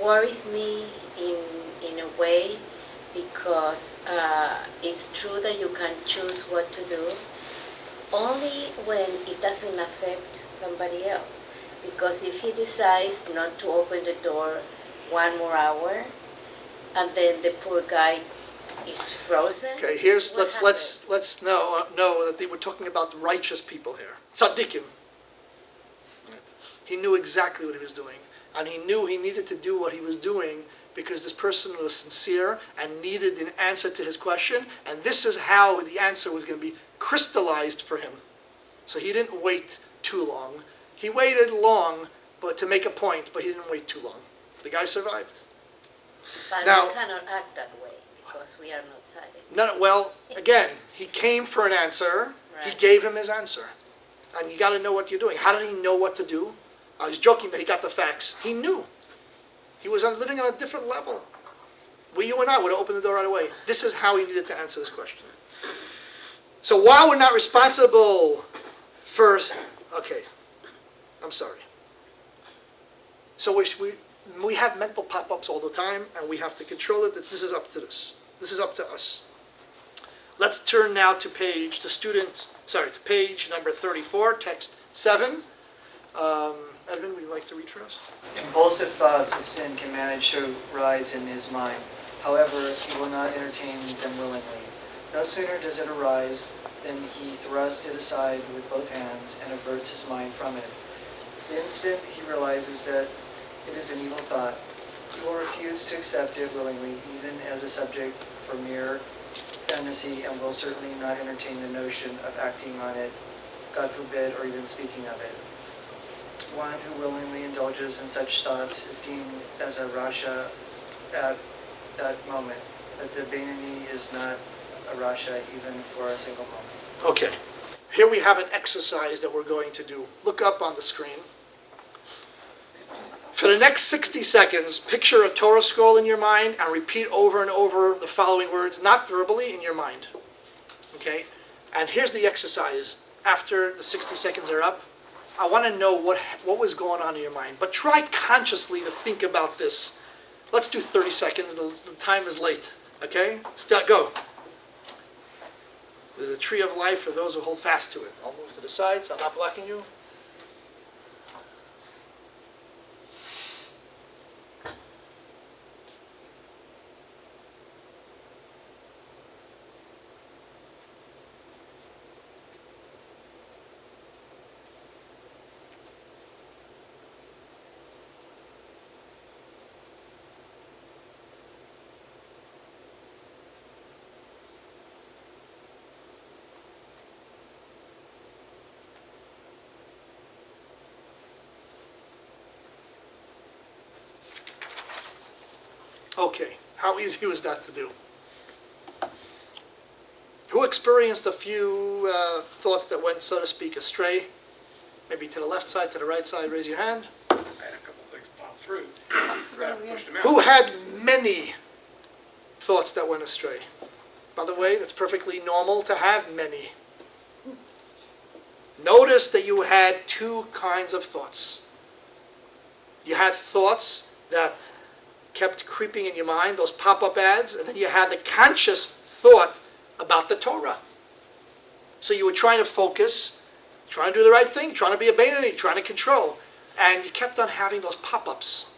worries me in a way because it's true that you can choose what to do, only when it doesn't affect somebody else. Because if he decides not to open the door 1 more hour, and then the poor guy is frozen. Okay, let's know that they were talking about righteous people here. Tzaddikim. He knew exactly what he was doing. And he knew he needed to do what he was doing because this person was sincere and needed an answer to his question. And this is how the answer was going to be crystallized for him. So he didn't wait too long. He waited long but to make a point, but he didn't wait too long. The guy survived. But Now- we cannot act that way because we are not silent. No, well, again, he came for an answer. He Right. gave him his answer. And you got to know what you're doing. How did he know what to do? I was joking that he got the facts. He knew. He was living on a different level. You and I would have opened the door right away. This is how he needed to answer this question. So while we're not responsible for, okay, I'm sorry. So we have mental pop-ups all the time, and we have to control it. This is up to this. This is up to us. Let's turn now to page number 34, text 7. Edmund, would you like to read for us? Impulsive thoughts of sin can manage to rise in his mind. However, he will not entertain them willingly. No sooner does it arise than he thrusts it aside with both hands and averts his mind from it. The instant he realizes that it is an evil thought, he will refuse to accept it willingly, even as a subject for mere fantasy, and will certainly not entertain the notion of acting on it, God forbid, or even speaking of it. One who willingly indulges in such thoughts is deemed as a Rasha at that moment, but the Beinoni is not a Rasha even for a single moment. Okay. Here we have an exercise that we're going to do. Look up on the screen. For the next 60 seconds, picture a Torah scroll in your mind and repeat over and over the following words, not verbally, in your mind. Okay? And here's the exercise. After the 60 seconds are up, I want to know what was going on in your mind. But try consciously to think about this. Let's do 30 seconds. The time is late. Okay? Go. There's a tree of life for those who hold fast to it. I'll move to the sides. I'm not blocking you. Okay, how easy was that to do? Who experienced a few thoughts that went, so to speak, astray? Maybe to the left side, to the right side, raise your hand. I had a couple things pop through. I pushed them out. Who had many thoughts that went astray? By the way, it's perfectly normal to have many. Notice that you had two kinds of thoughts. You had thoughts that kept creeping in your mind, those pop-up ads, and then you had the conscious thought about the Torah. So you were trying to focus, trying to do the right thing, trying to be a Beinoni, trying to control, and you kept on having those pop-ups.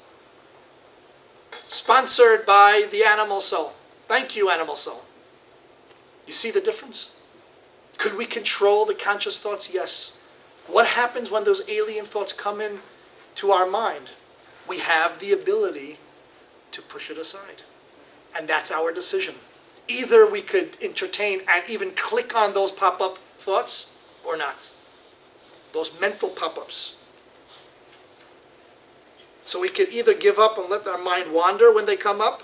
Sponsored by the Animal Soul. Thank you, Animal Soul. You see the difference? Could we control the conscious thoughts? Yes. What happens when those alien thoughts come in to our mind? We have the ability to push it aside. And that's our decision. Either we could entertain and even click on those pop-up thoughts or not. Those mental pop-ups. So we could either give up and let our mind wander when they come up,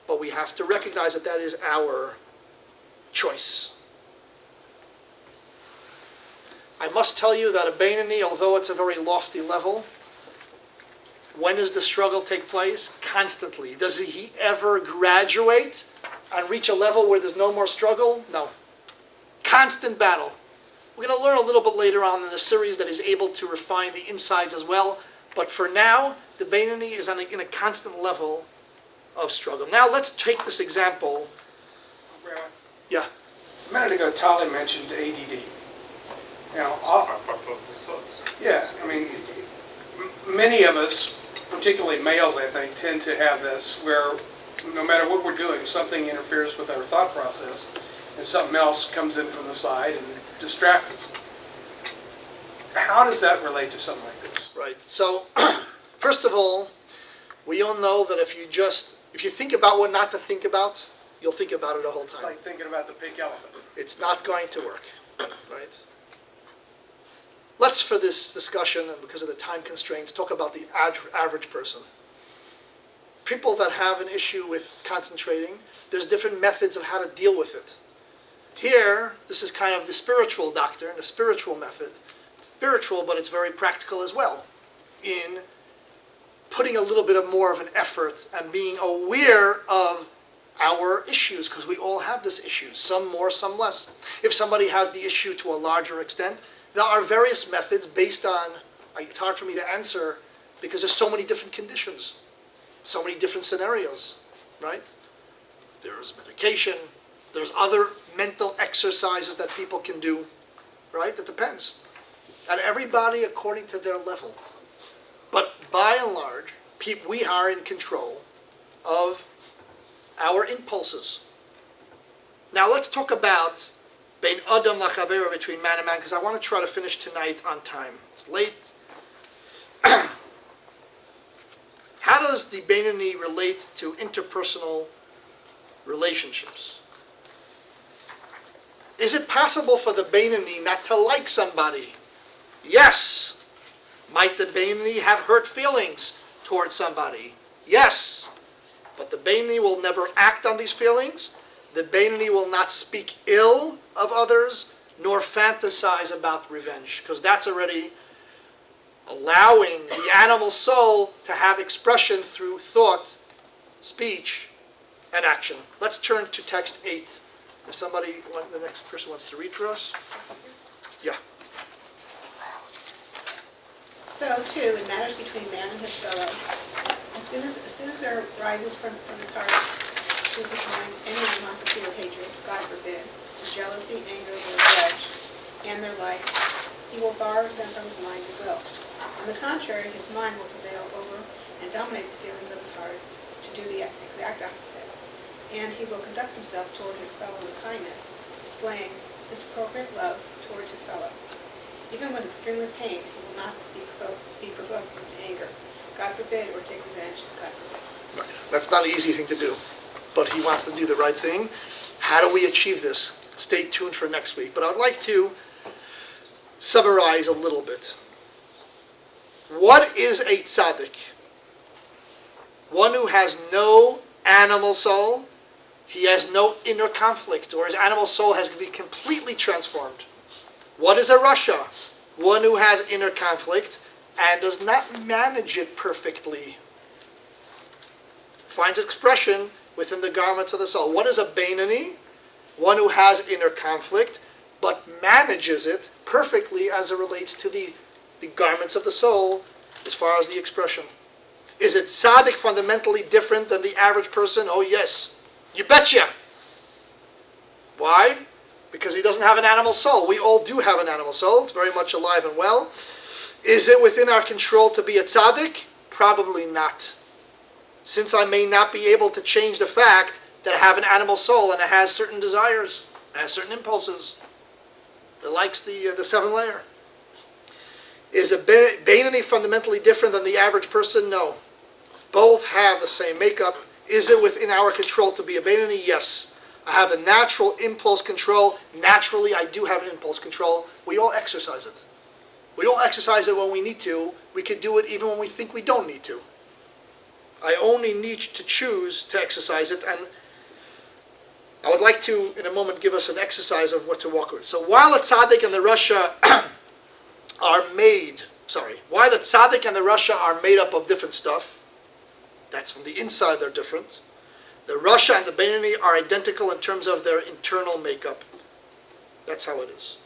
but we have to recognize that that is our choice. I must tell you that a Beinoni, although it's a very lofty level, when does the struggle take place? Constantly. Does he ever graduate and reach a level where there's no more struggle? No. Constant battle. We're going to learn a little bit later on in the series that he's able to refine the insides as well. But for now, the Beinoni is in a constant level of struggle. Now let's take this example. Brad, Yeah. a minute ago, Tali mentioned ADD. Now, yeah, I mean, many of us, particularly males, I think, tend to have this where no matter what we're doing, something interferes with our thought process and something else comes in from the side and distracts us. How does that relate to something like this? Yes. Right, so, first of all, we all know that if you think about what not to think about, you'll think about it the whole It's time. like thinking about the pink elephant. It's not going to work, right? Let's, for this discussion, and because of the time constraints, talk about the average person. People that have an issue with concentrating, there's different methods of how to deal with it. Here, this is kind of the spiritual doctrine, the spiritual method. It's spiritual, but it's very practical as well, in putting a little bit of more of an effort and being aware of our issues, because we all have this issue, some more, some less. If somebody has the issue to a larger extent, there are various methods based on, it's hard for me to answer because there's so many different conditions, so many different scenarios, right? There's medication, there's other mental exercises that people can do, right? It depends. And everybody according to their level. But by and large, we are in control of our impulses. Now let's talk about Bein Adam Lachavero, between man and man, because I want to try to finish tonight on time. It's late. How does the Beinoni relate to interpersonal relationships? Is it possible for the Beinoni not to like somebody? Yes. Might the Beinoni have hurt feelings towards somebody? Yes. But the Beinoni will never act on these feelings. The Beinoni will not speak ill of others, nor fantasize about revenge, because that's already allowing the animal soul to have expression through thought, speech, and action. Let's turn to text 8. If the next person wants to read for us. Yeah. So too, in matters between man and his fellow, as soon as there arises from his heart to his mind any animosity or hatred, God forbid, jealousy, anger, or grudge, and their like, he will bar them from his mind and will. On the contrary, his mind will prevail over and dominate the feelings of his heart to do the exact opposite. And he will conduct himself toward his fellow with kindness, displaying this appropriate love towards his fellow. Even when extremely pained, he will not be provoked into anger. God forbid, or take revenge. God forbid. That's not an easy thing to do, but he wants to do the right thing. How do we achieve this? Stay tuned for next week. But I'd like to summarize a little bit. What is a tzaddik? One who has no animal soul. He has no inner conflict, or his animal soul has to be completely transformed. What is a rasha? One who has inner conflict and does not manage it perfectly. Finds expression within the garments of the soul. What is a Beinoni? One who has inner conflict, but manages it perfectly as it relates to the garments of the soul as far as the expression. Is it tzaddik fundamentally different than the average person? Oh yes. You betcha. Why? Because he doesn't have an animal soul. We all do have an animal soul. It's very much alive and well. Is it within our control to be a tzaddik? Probably not. Since I may not be able to change the fact that I have an animal soul and it has certain desires, it has certain impulses. It likes the 7th layer. Is a Beinoni fundamentally different than the average person? No. Both have the same makeup. Is it within our control to be a Beinoni? Yes. I have a natural impulse control. Naturally, I do have impulse control. We all exercise it. We all exercise it when we need to. We could do it even when we think we don't need to. I only need to choose to exercise it, and I would like to, in a moment, give us an exercise of what to walk with. So while the tzaddik and the rasha why the tzaddik and the rasha are made up of different stuff, that's from the inside they're different. The rasha and the Beinoni are identical in terms of their internal makeup. That's how it is.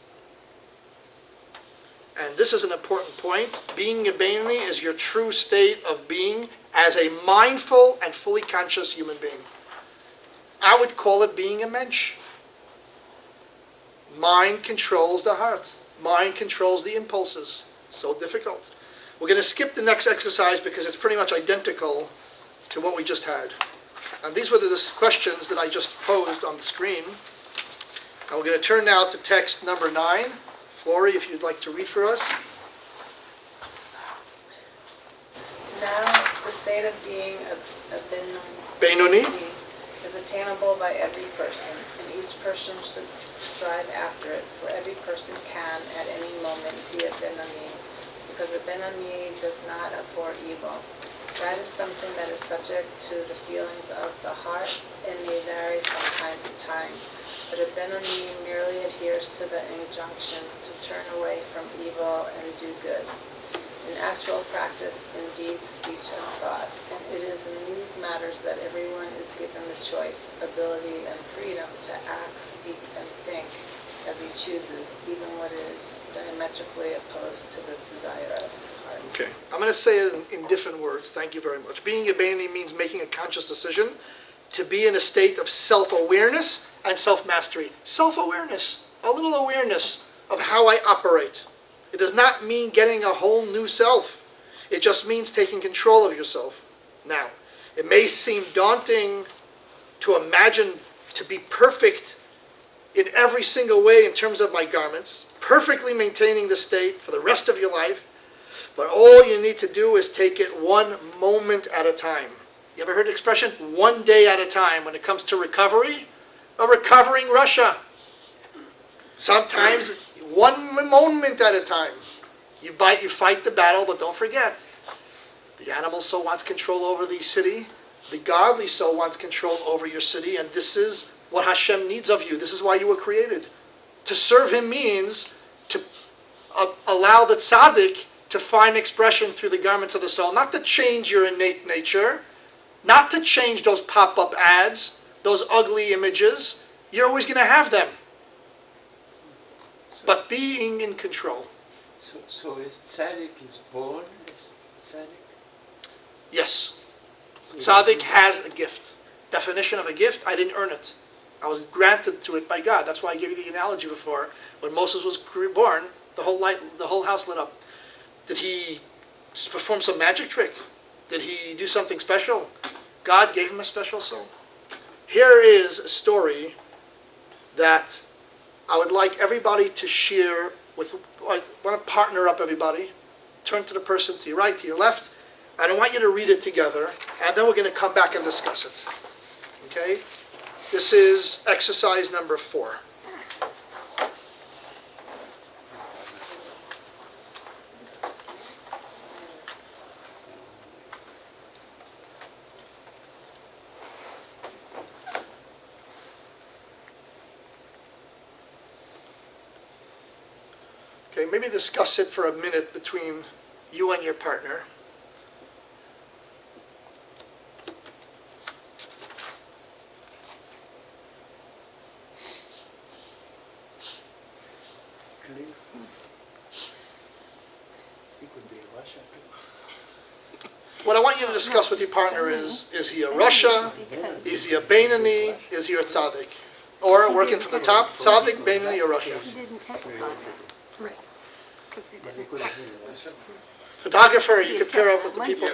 And this is an important point. Being a Beinoni is your true state of being as a mindful and fully conscious human being. I would call it being a mensch. Mind controls the heart. Mind controls the impulses. So difficult. We're going to skip the next exercise because it's pretty much identical to what we just had. And these were the questions that I just posed on the screen. And we're going to turn now to text number 9. Flory, if you'd like to read for us. now the state of being a Beinoni is attainable by every person, and each person should strive after it, for every person can at any moment be a Beinoni, because a Beinoni does not abhor evil. That is something that is subject to the feelings of the heart and may vary from time to time. But a Beinoni merely adheres to the injunction to turn away from evil and do good, in actual practice, in deed, speech, and thought. And it is in these matters that everyone is given the choice, ability, and freedom to act, speak, and think as he chooses, even what is diametrically opposed to the desire of his heart. Okay, I'm going to say it in different words. Thank you very much. Being a Beinoni means making a conscious decision to be in a state of self-awareness and self-mastery. Self-awareness, a little awareness of how I operate. It does not mean getting a whole new self. It just means taking control of yourself. Now, it may seem daunting to imagine to be perfect in every single way in terms of my garments, perfectly maintaining the state for the rest of your life, but all you need to do is take it one moment at a time. You ever heard the expression, one day at a time, when it comes to recovery? A recovering Russia. Sometimes one moment at a time. You fight the battle, but don't forget, the animal soul wants control over the city. The godly soul wants control over your city, and this is what Hashem needs of you. This is why you were created. To serve Him means to allow the tzaddik to find expression through the garments of the soul, not to change your innate nature, not to change those pop-up ads, those ugly images. You're always going to have them. But being in control. So is tzaddik is born as tzaddik? Yes. Tzaddik has a gift. Definition of a gift, I didn't earn it. I was granted to it by God. That's why I gave you the analogy before. When Moses was born, the whole house lit up. Did he perform some magic trick? Did he do something special? God gave him a special soul. Here is a story that I would like everybody to share with. I want to partner up everybody. Turn to the person to your right, to your left, and I want you to read it together, and then we're going to come back and discuss it. Okay? This is exercise number 4. Okay, maybe discuss it for a minute between you and your partner. What I want you to discuss with your partner is he a Rasha? Is he a Beinoni? Is he a tzaddik? Or, working from the top, tzaddik, Beinoni, or Rasha? He didn't act on it. Right. 'Cause he didn't act. Photographer, you can pair up with the people.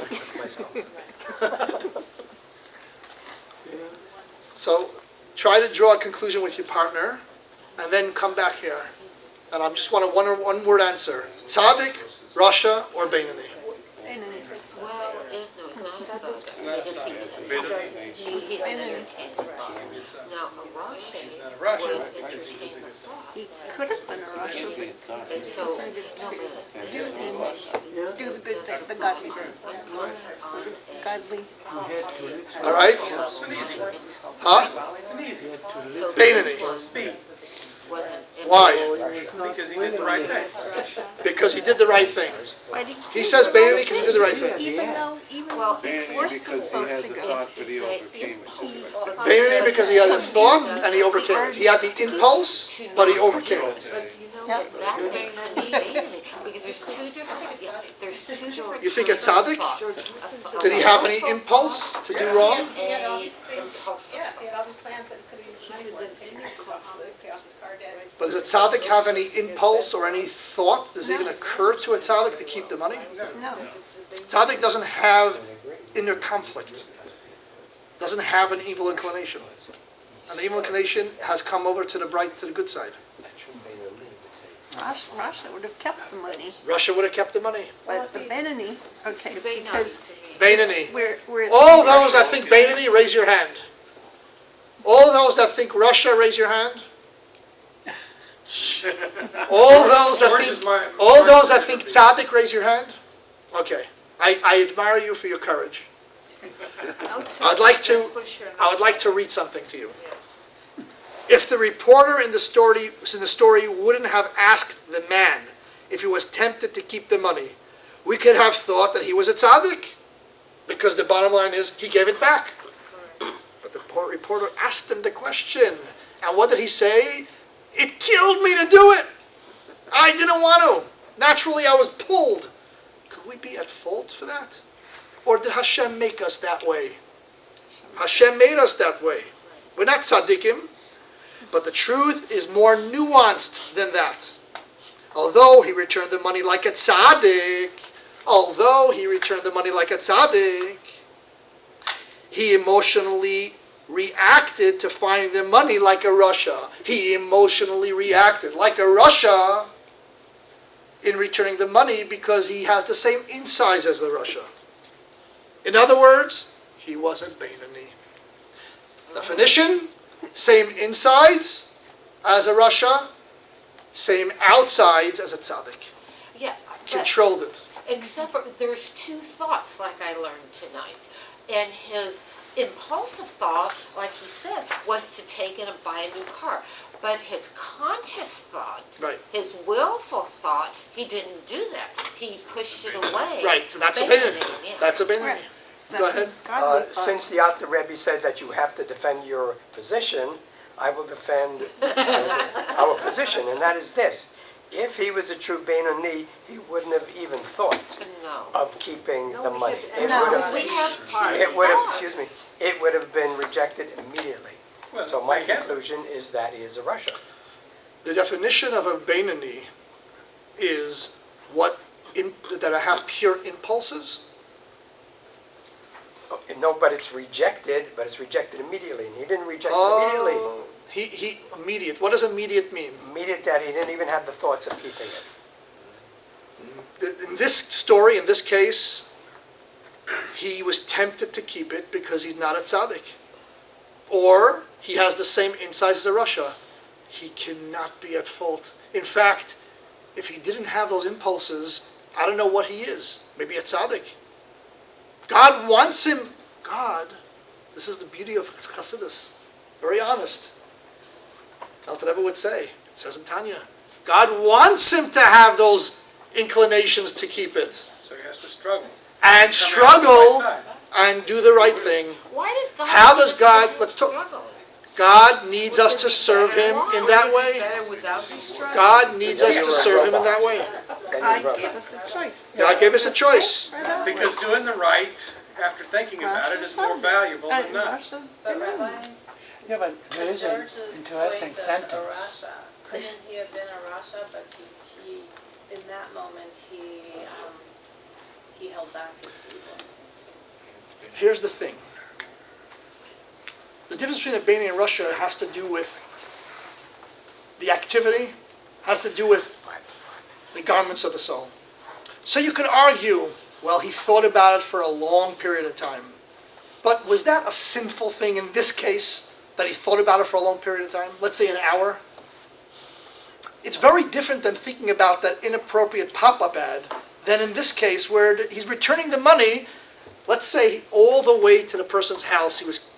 So, try to draw a conclusion with your partner, and then come back here. And I just want a one-word answer. Tzaddik, Rasha, or Beinoni? Well, no, it's not a tzaddik. He had entertained the thought. Now, a Rasha was entertained the thought. He could have been a Russia, but And so, decided no, but do the good thing, the godly thing. Godly. All right? Huh? so Beinoni. wasn't. Why? Because he did the right thing. Because he did the right thing. Why did He says Beinoni because he did the right thing. Even though he Beinoni forced because he himself had to the go. thought, but he overcame it. Beinoni because he had a thought and he overcame it. He had the impulse, but he overcame it. Yes. That makes me Beinoni, because there's two different. You think it's tzaddik? Did he have any impulse to do wrong? He had all these things, yes, he had all these plans that he could have used the money for, to pay off his car debt. But does a tzaddik have any impulse or any thought? Does it even occur to a tzaddik to keep the money? No. Tzaddik doesn't have inner conflict. Doesn't have an evil inclination. And the evil inclination has come over to the good side. Russia would have kept the money, Russia would have kept the money. but the Beinoni, okay, because Beinoni. Where is All Russia? those that think Beinoni, raise your hand. All those that think Russia, raise your hand. All those that George think, is my- all those that think tzaddik, raise your hand. Okay, I admire you for your courage. I'd like to- That's for sure. I would like to read something to you. Yes. If the reporter in the story wouldn't have asked the man if he was tempted to keep the money, we could have thought that he was a tzaddik, because the bottom line is he gave it back. But the poor reporter asked him the question, and what did he say? It killed me to do it. I didn't want to. Naturally, I was pulled. Could we be at fault for that? Or did Hashem make us that way? Hashem made us that way. We're not tzaddikim, but the truth is more nuanced than that. Although he returned the money like a tzaddik, he emotionally reacted to finding the money like a Russia. He emotionally reacted like a Russia in returning the money because he has the same insides as the Russia. In other words, he wasn't Beinoni. Definition, same insides as a Russia, same outsides as a tzaddik. Yeah, but Controlled it. except for, there's two thoughts like I learned tonight. And his impulsive thought, like he said, was to take and buy a new car. But his conscious thought, Right. his willful thought, he didn't do that. He pushed it away. Right, so that's a Beinoni, Beinoni. yeah. That's a Beinoni. Right. Go ahead. That's his godly thought. Since the Alter Rebbe said that you have to defend your position, I will defend our position, and that is this. If he was a true Beinoni, he wouldn't have even thought No. of keeping No, the we money. have- It No, would have, We have two it would have, thoughts. excuse me, it would have been rejected immediately. Well, So my I get it. conclusion is that he is a Russia. The definition of a Beinoni is that I have pure impulses. No, but it's rejected immediately, and he didn't reject it immediately. Oh, he immediate. What does immediate mean? Immediate that he didn't even have the thoughts of keeping it. In this story, in this case, he was tempted to keep it because he's not a tzaddik. Or he has the same insides as a Russia. He cannot be at fault. In fact, if he didn't have those impulses, I don't know what he is. Maybe a tzaddik. God wants him. God, this is the beauty of Chassidus. Very honest. Alter Rebbe would say, it says in Tanya, God wants him to have those inclinations to keep it. So he has to struggle. And Come out struggle on the right side. and do the right thing. Why does God? How does need God- to let's talk- struggle? God needs us to serve him in that way. Better without the struggle. God needs us to serve him in that way. God gave us a choice. God gave us a choice. Right on. Because doing the right, after thinking about it, is more valuable than not. Russia, But Rabbi, Yeah, but there to is an George's interesting point of sentence. Arasha, couldn't he have been a Rasha, but he, in that moment, he held back his evil. Here's the thing. The difference between a Beinoni and Russia has to do with the activity, has to do with the garments of the soul. So you could argue, well, he thought about it for a long period of time. But was that a sinful thing in this case, that he thought about it for a long period of time? Let's say an hour? It's very different than thinking about that inappropriate pop-up ad than in this case where he's returning the money, let's say all the way to the person's house. It was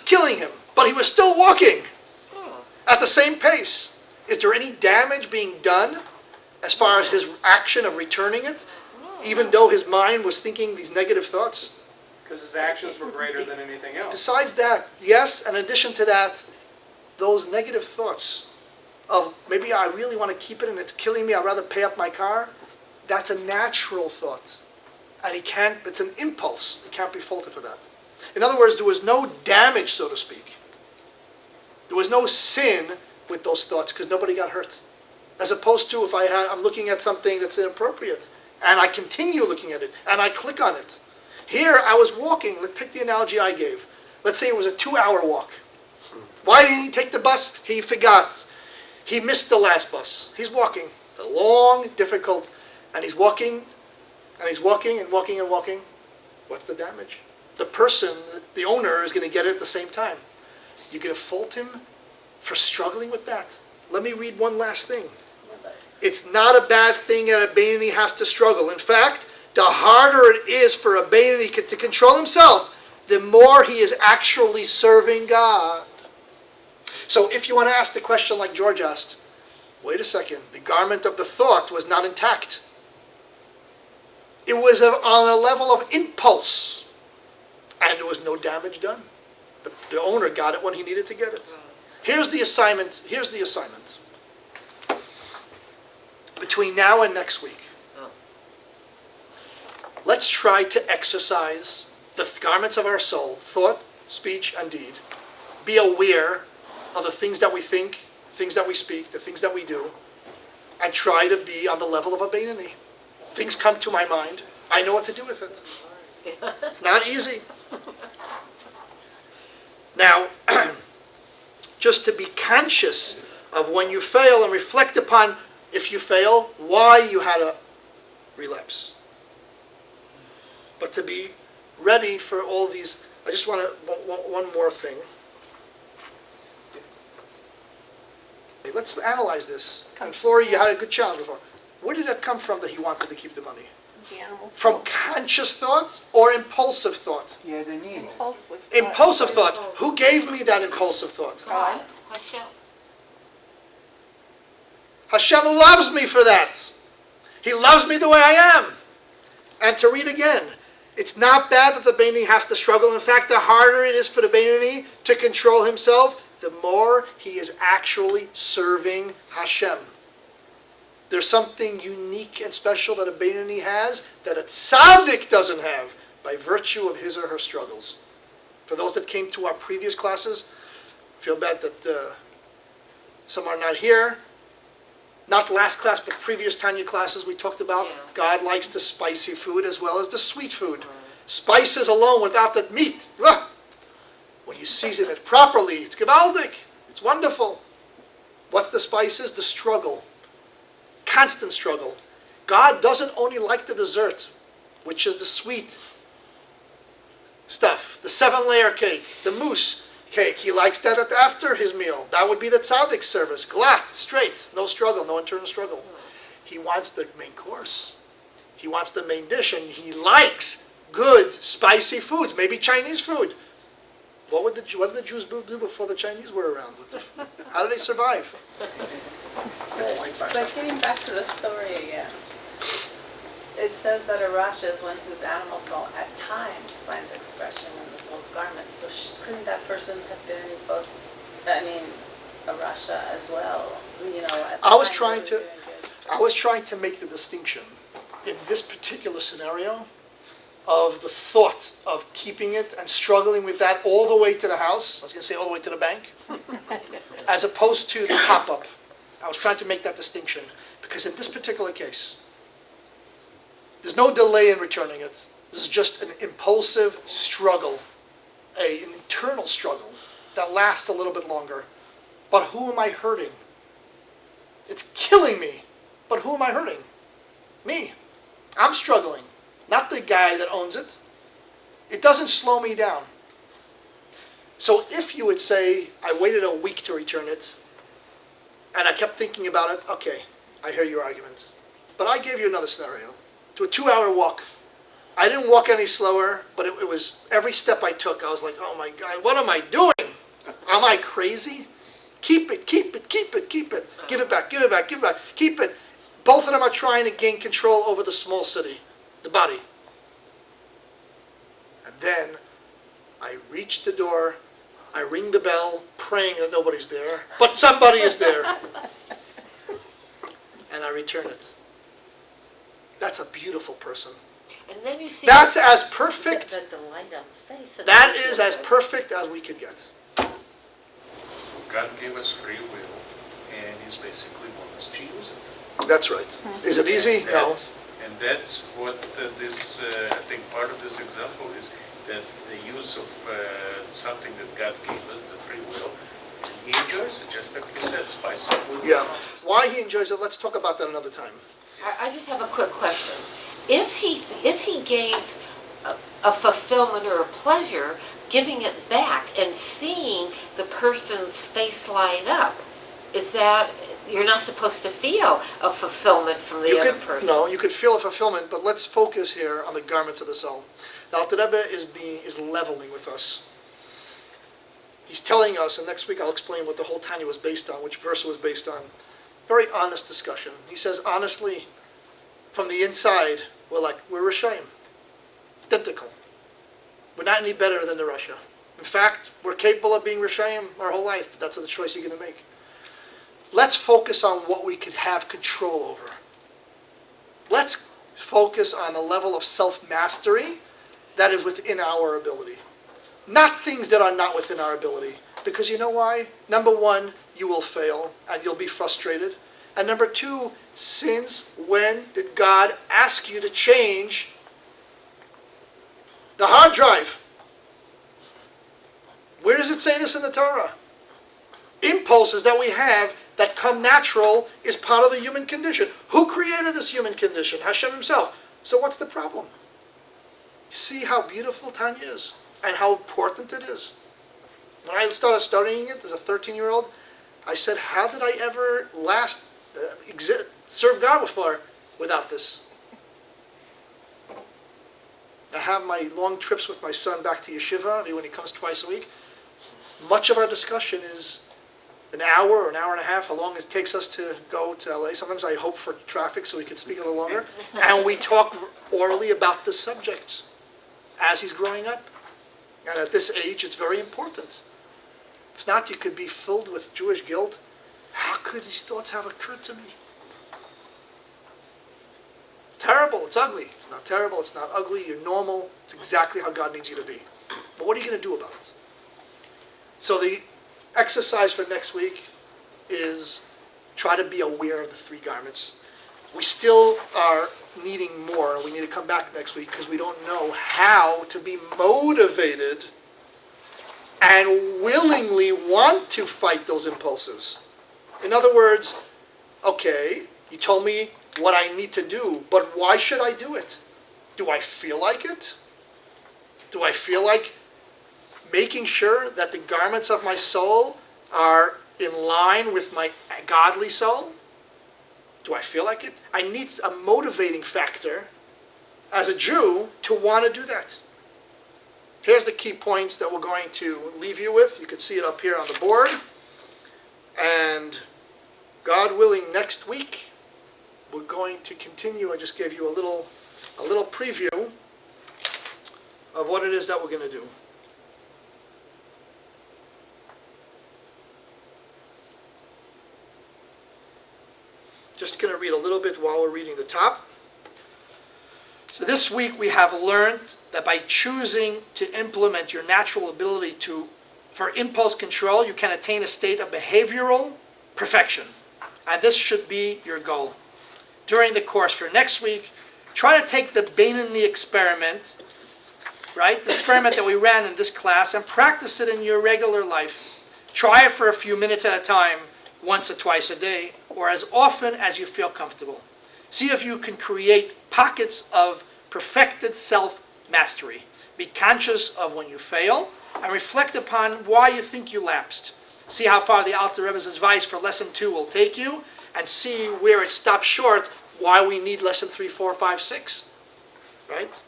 killing him, but he was still walking at the same pace. Is there any damage being done as far as his action of returning it, even though his mind was thinking these negative thoughts? Because his actions were greater than anything else. Besides that, yes, in addition to that, those negative thoughts of maybe I really want to keep it and it's killing me, I'd rather pay up my car, that's a natural thought. And it's an impulse. He can't be faulted for that. In other words, there was no damage, so to speak. There was no sin with those thoughts because nobody got hurt. As opposed to if I'm looking at something that's inappropriate and I continue looking at it and I click on it. Here I was walking. Let's take the analogy I gave. Let's say it was a 2-hour walk. Why didn't he take the bus? He forgot. He missed the last bus. He's walking. It's a long, difficult, and he's walking, and he's walking and walking and walking. What's the damage? The person, the owner, is going to get it at the same time. You're going to fault him for struggling with that. Let me read one last thing. It's not a bad thing that a Beinoni has to struggle. In fact, the harder it is for a Beinoni to control himself, the more he is actually serving God. So if you want to ask the question like George asked, wait a second, the garment of the thought was not intact. It was on a level of impulse, and there was no damage done. The owner got it when he needed to get it. Here's the assignment. Between now and next week, let's try to exercise the garments of our soul, thought, speech, and deed. Be aware of the things that we think, things that we speak, the things that we do, and try to be on the level of a Beinoni. Things come to my mind. I know what to do with it. It's not easy. Now, just to be conscious of when you fail and reflect upon, if you fail, why you had a relapse. But to be ready for all these, I just want to, one more thing. Let's analyze this. And Flora, you had a good challenge before. Where did that come from that he wanted to keep the money? The animals. From conscious thought or impulsive thought? Yeah, the need. Impulsive thought. Who gave me that impulsive thought? God, Hashem. Hashem loves me for that. He loves me the way I am. And to read again, it's not bad that the Beinoni has to struggle. In fact, the harder it is for the Beinoni to control himself, the more he is actually serving Hashem. There's something unique and special that a Beinoni has that a tzaddik doesn't have by virtue of his or her struggles. For those that came to our previous classes, I feel bad that some are not here. Not last class, but previous Tanya classes we talked about. Yeah. God likes the spicy food as well as the sweet food. Spices alone without the meat. When you season it properly, it's gewaldig. It's wonderful. What's the spices? The struggle. Constant struggle. God doesn't only like the dessert, which is the sweet stuff, the 7-layer cake, the mousse cake. He likes that after his meal. That would be the tzaddik service. Glatt, straight, no struggle, no internal struggle. He wants the main course. He wants the main dish, and he likes good, spicy foods, maybe Chinese food. What did the Jews do before the Chinese were around? How did they survive? But getting back to the story again, it says that a rasha is one whose animal soul at times finds expression in the soul's garments. So couldn't that person have been both, a rasha as well? At the I was time trying they to were doing good. I was trying to make the distinction in this particular scenario of the thought of keeping it and struggling with that all the way to the house. I was going to say all the way to the bank, as opposed to the pop-up. I was trying to make that distinction because in this particular case, there's no delay in returning it. This is just an impulsive struggle, an internal struggle that lasts a little bit longer. But who am I hurting? It's killing me. But who am I hurting? Me. I'm struggling, not the guy that owns it. It doesn't slow me down. So if you would say, I waited a week to return it, and I kept thinking about it, okay, I hear your argument. But I gave you another scenario. To a 2-hour walk. I didn't walk any slower, but it was every step I took, I was like, oh my God, what am I doing? Am I crazy? Keep it, keep it, keep it, keep it. Give it back, give it back, give it back. Keep it. Both of them are trying to gain control over the small city, the body. And then I reach the door, I ring the bell, praying that nobody's there, but somebody is there. And I return it. That's a beautiful person. And then you see That's as perfect. the light on the face. That is as perfect as we could get. God gave us free will, and He's basically want us to use it. That's right. Is it easy? No. And that's what this, I think part of this example is, that the use of something that God gave us, the free will, and He enjoys it, just like you said, spice up with Yeah. Why he enjoys it, let's talk about that another time. I just have a quick question. If he gains a fulfillment or a pleasure, giving it back and seeing the person's face light up. Is that, you're not supposed to feel a fulfillment from the other person? No, you could feel a fulfillment, but let's focus here on the garments of the soul. The Alter Rebbe is leveling with us. He's telling us, and next week I'll explain what the whole Tanya was based on, which verse it was based on. Very honest discussion. He says, honestly, from the inside, we're Rishayim. Identical. We're not any better than the Rasha. In fact, we're capable of being Rishayim our whole life, but that's the choice you're going to make. Let's focus on what we could have control over. Let's focus on the level of self-mastery that is within our ability. Not things that are not within our ability. Because you know why? Number one, you will fail and you'll be frustrated. And number two, since when did God ask you to change the hard drive? Where does it say this in the Torah? Impulses that we have that come natural is part of the human condition. Who created this human condition? Hashem himself. So what's the problem? See how beautiful Tanya is and how important it is. When I started studying it as a 13-year-old, I said, how did I ever serve God before without this? I have my long trips with my son back to yeshiva when he comes twice a week. Much of our discussion is an hour or an hour and a half, how long it takes us to go to LA. Sometimes I hope for traffic so we can speak a little longer. And we talk orally about the subjects as he's growing up. And at this age, it's very important. If not, you could be filled with Jewish guilt. How could these thoughts have occurred to me? It's terrible, it's ugly. It's not terrible, it's not ugly, you're normal. It's exactly how God needs you to be. But what are you going to do about it? So the exercise for next week is try to be aware of the three garments. We still are needing more. We need to come back next week because we don't know how to be motivated and willingly want to fight those impulses. In other words, okay, you told me what I need to do, but why should I do it? Do I feel like it? Do I feel like making sure that the garments of my soul are in line with my godly soul? Do I feel like it? I need a motivating factor as a Jew to want to do that. Here's the key points that we're going to leave you with. You can see it up here on the board. And God willing, next week, we're going to continue. I just gave you a little preview of what it is that we're going to do. Just going to read a little bit while we're reading the top. So this week we have learned that by choosing to implement your natural ability for impulse control, you can attain a state of behavioral perfection. And this should be your goal. During the course for next week, try to take the Beinoni experiment, right? The experiment that we ran in this class, and practice it in your regular life. Try it for a few minutes at a time, once or twice a day, or as often as you feel comfortable. See if you can create pockets of perfected self-mastery. Be conscious of when you fail, and reflect upon why you think you lapsed. See how far the Alter Rebbe's advice for Lesson 2 will take you, and see where it stops short, why we need Lesson 3, 4, 5, 6. Right?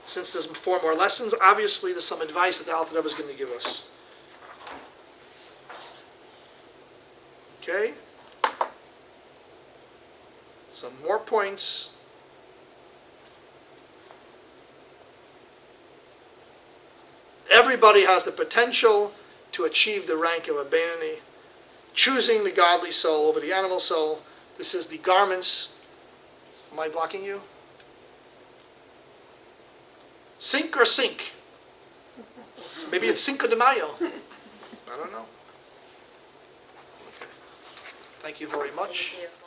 Since there's 4 more lessons, obviously there's some advice that the Alter Rebbe is going to give us. Okay? Some more points. Everybody has the potential to achieve the rank of a Beinoni, choosing the godly soul over the animal soul. This is the garments. Am I blocking you? Sink or sink? Maybe it's Cinco de Mayo. I don't know. Okay. Thank you very much. Thank you.